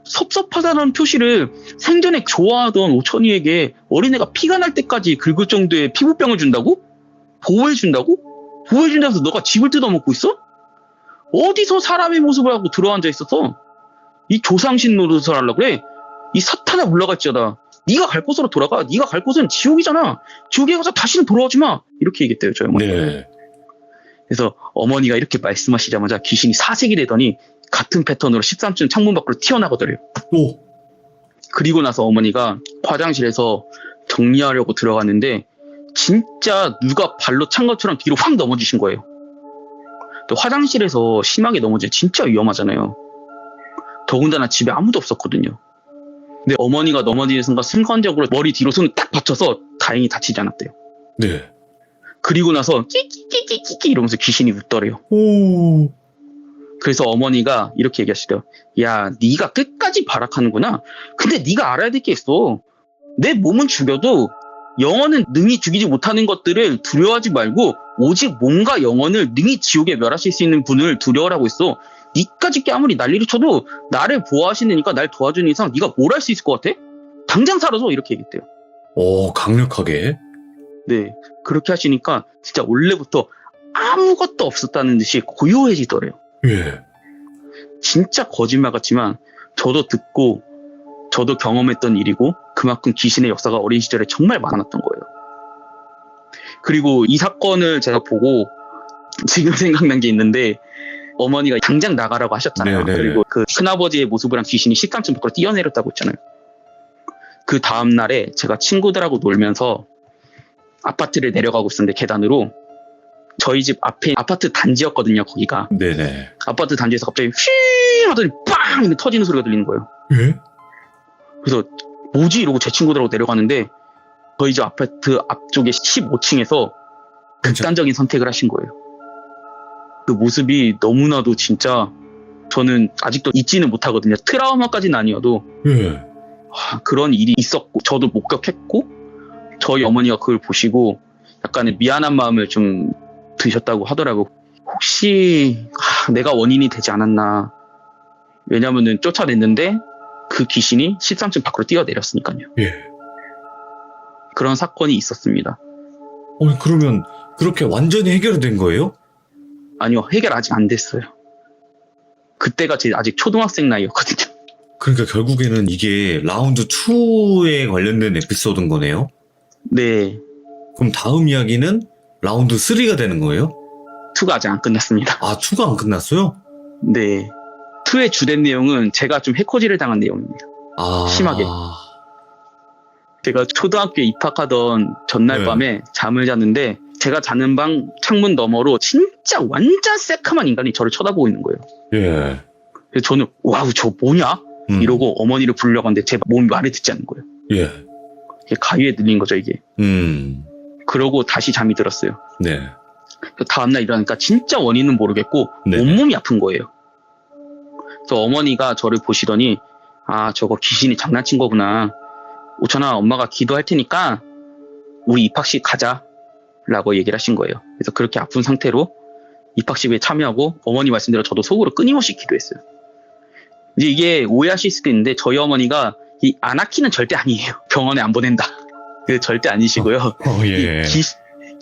섭섭하다는 표시를 생전에 좋아하던 오천이에게 어린애가 피가 날 때까지 긁을 정도의 피부병을 준다고? 보호해준다고? 보호해준다고 해서 너가 집을 뜯어먹고 있어? 어디서 사람의 모습을 하고 들어앉아 있어서 이 조상신 노릇을 하려고 그래? 이 사탄아 물러갈지어다. 네가 갈 곳으로 돌아가. 네가 갈 곳은 지옥이잖아. 지옥에 가서 다시는 돌아오지 마. 이렇게 얘기했대요, 저희 어머니가. 네. 그래서 어머니가 이렇게 말씀하시자마자 귀신이 사색이 되더니 같은 패턴으로 13층 창문 밖으로 튀어나가더래요. 오. 그리고 나서 어머니가 화장실에서 정리하려고 들어갔는데 진짜 누가 발로 찬 것처럼 뒤로 확 넘어지신 거예요. 또 화장실에서 심하게 넘어지면 진짜 위험하잖아요. 더군다나 집에 아무도 없었거든요. 근데 어머니가 넘어지는 순간 순간적으로 머리 뒤로 손을 딱 받쳐서 다행히 다치지 않았대요. 네. 그리고 나서 끼끼끼끼끼 이러면서 귀신이 웃더래요. 오. 그래서 어머니가 이렇게 얘기하시더라고요. 야, 네가 끝까지 발악하는구나. 근데 네가 알아야 될 게 있어. 내 몸은 죽여도 영혼은 능히 죽이지 못하는 것들을 두려워하지 말고 오직 몸과 영혼을 능히 지옥에 멸하실 수 있는 분을 두려워하고 있어. 니까짓 게 아무리 난리를 쳐도 나를 보호하시니까 날 도와주는 이상 네가 뭘 할 수 있을 것 같아? 당장 사라져 이렇게 얘기했대요. 오, 강력하게. 네, 그렇게 하시니까 진짜 원래부터 아무것도 없었다는 듯이 고요해지더래요. 예. 진짜 거짓말 같지만 저도 듣고 저도 경험했던 일이고 그만큼 귀신의 역사가 어린 시절에 정말 많았던 거예요. 그리고 이 사건을 제가 보고 지금 생각난 게 있는데 어머니가 당장 나가라고 하셨잖아요. 네네. 그리고 그 큰아버지의 모습을 한 귀신이 13층 밖으로 뛰어내렸다고 했잖아요. 그 다음날에 제가 친구들하고 놀면서 아파트를 내려가고 있었는데 계단으로 저희 집 앞에 아파트 단지였거든요. 거기가 네네. 아파트 단지에서 갑자기 휘 하더니 빵 터지는 소리가 들리는 거예요. 예? 그래서 뭐지 이러고 제 친구들하고 내려가는데 저희 집 아파트 앞쪽에 15층에서 극단적인 선택을 하신 거예요. 그 모습이 너무나도 진짜 저는 아직도 잊지는 못하거든요. 트라우마까지는 아니어도 예. 그런 일이 있었고 저도 목격했고 저희 어머니가 그걸 보시고 약간의 미안한 마음을 좀 드셨다고 하더라고요. 혹시 내가 원인이 되지 않았나. 왜냐면은 쫓아냈는데 그 귀신이 13층 밖으로 뛰어내렸으니까요. 예. 그런 사건이 있었습니다. 그러면 그렇게 완전히 해결된 거예요? 아니요, 해결 아직 안 됐어요. 그때가 제 아직 초등학생 나이였거든요. 그러니까 결국에는 이게 라운드 2에 관련된 에피소드인 거네요? 네, 그럼 다음 이야기는 라운드 3가 되는 거예요? 2가 아직 안 끝났습니다. 아, 2가 안 끝났어요? 네, 2의 주된 내용은 제가 좀 해코지를 당한 내용입니다. 아. 심하게. 제가 초등학교에 입학하던 전날 네. 밤에 잠을 잤는데 제가 자는 방 창문 너머로 진짜 완전 새카만 인간이 저를 쳐다보고 있는 거예요. 예. 그래서 저는 와우 저 뭐냐? 이러고 어머니를 부르려고 하는데 제 몸이 말을 듣지 않는 거예요. 예. 이게 가위에 눌린 거죠 이게. 그러고 다시 잠이 들었어요. 네. 그 다음날 일어나니까 진짜 원인은 모르겠고 네. 온몸이 아픈 거예요. 그래서 어머니가 저를 보시더니 아 저거 귀신이 장난친 거구나. 오천아 엄마가 기도할 테니까 우리 입학식 가자 라고 얘기를 하신 거예요. 그래서 그렇게 아픈 상태로 입학식에 참여하고 어머니 말씀대로 저도 속으로 끊임없이 기도했어요. 이제 이게 오해하실 수도 있는데 저희 어머니가 이 아나키는 절대 아니에요. 병원에 안 보낸다. 그 절대 아니시고요. 예.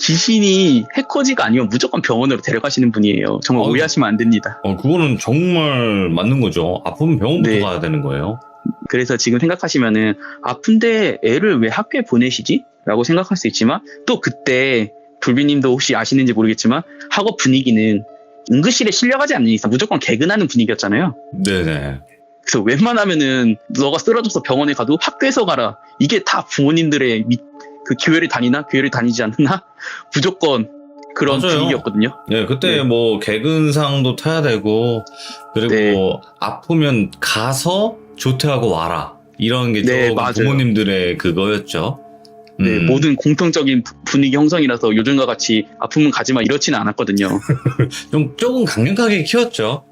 귀신이 해코지가 아니면 무조건 병원으로 데려가시는 분이에요. 정말 오해하시면 안 됩니다. 그거는 정말 맞는 거죠. 아프면 병원부터 네. 가야 되는 거예요. 그래서 지금 생각하시면은 아픈데 애를 왜 학교에 보내시지? 라고 생각할 수 있지만 또 그때 불비님도 혹시 아시는지 모르겠지만 학업 분위기는 응급실에 실려가지 않는 이상 무조건 개근하는 분위기였잖아요. 네네. 그래서 웬만하면은 너가 쓰러져서 병원에 가도 학교에서 가라. 이게 다 부모님들의 그 교회를 다니나 교회를 다니지 않나 무조건 그런 맞아요. 분위기였거든요. 네, 그때 네. 뭐 개근상도 타야 되고 그리고 네. 아프면 가서 조퇴하고 와라. 이런 게 네, 조금 맞아요. 부모님들의 그거였죠. 네, 모든 공통적인 분위기 형성이라서 요즘과 같이 아프면 가지마 이렇지는 않았거든요. 조금 강력하게 키웠죠.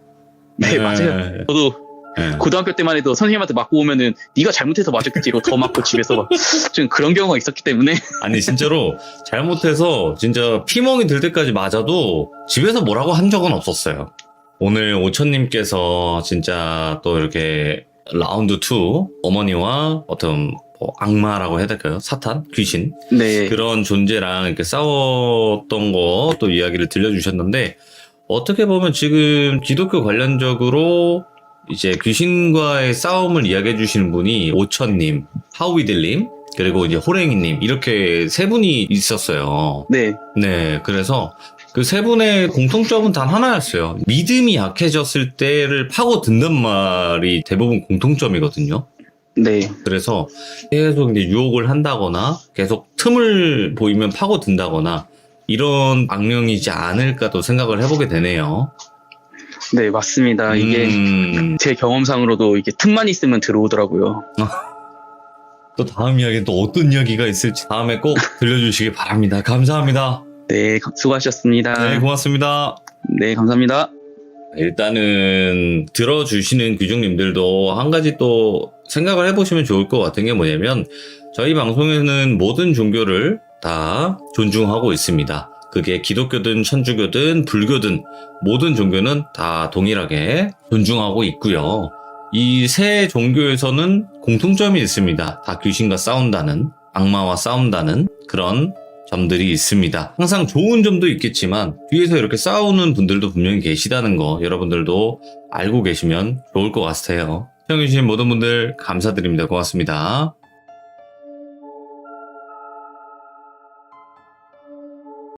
네, 맞아요. 저도 네. 고등학교 때만 해도 선생님한테 맞고 오면은 네가 잘못해서 맞았겠지 이러고 더 맞고 집에서 좀 그런 경우가 있었기 때문에 아니 진짜로 잘못해서 진짜 피멍이 들 때까지 맞아도 집에서 뭐라고 한 적은 없었어요. 오늘 오천님께서 진짜 또 이렇게 라운드 2 어머니와 어떤 뭐 악마라고 해야 될까요? 사탄? 귀신? 네, 그런 존재랑 이렇게 싸웠던 거 또 이야기를 들려주셨는데 어떻게 보면 지금 기독교 관련적으로 이제 귀신과의 싸움을 이야기해 주시는 분이 오천님, 하우이들님, 그리고 이제 호랭이님 이렇게 세 분이 있었어요. 네, 네, 그래서 그 세 분의 공통점은 단 하나였어요. 믿음이 약해졌을 때를 파고 든단 말이 대부분 공통점이거든요. 네. 그래서 계속 이제 유혹을 한다거나 계속 틈을 보이면 파고 든다거나 이런 악령이지 않을까도 생각을 해보게 되네요. 네, 맞습니다. 이게 제 경험상으로도 이게 틈만 있으면 들어오더라고요. 또 다음 이야기는 또 어떤 이야기가 있을지 다음에 꼭 들려주시기 바랍니다. 감사합니다. 네, 수고하셨습니다. 네, 고맙습니다. 네, 감사합니다. 일단은 들어주시는 귀중님들도 한 가지 또 생각을 해보시면 좋을 것 같은 게 뭐냐면 저희 방송에는 모든 종교를 다 존중하고 있습니다. 그게 기독교든 천주교든 불교든 모든 종교는 다 동일하게 존중하고 있고요. 이 세 종교에서는 공통점이 있습니다. 다 귀신과 싸운다는, 악마와 싸운다는 그런 점들이 있습니다. 항상 좋은 점도 있겠지만 뒤에서 이렇게 싸우는 분들도 분명히 계시다는 거 여러분들도 알고 계시면 좋을 것 같아요. 시청해주신 모든 분들 감사드립니다. 고맙습니다.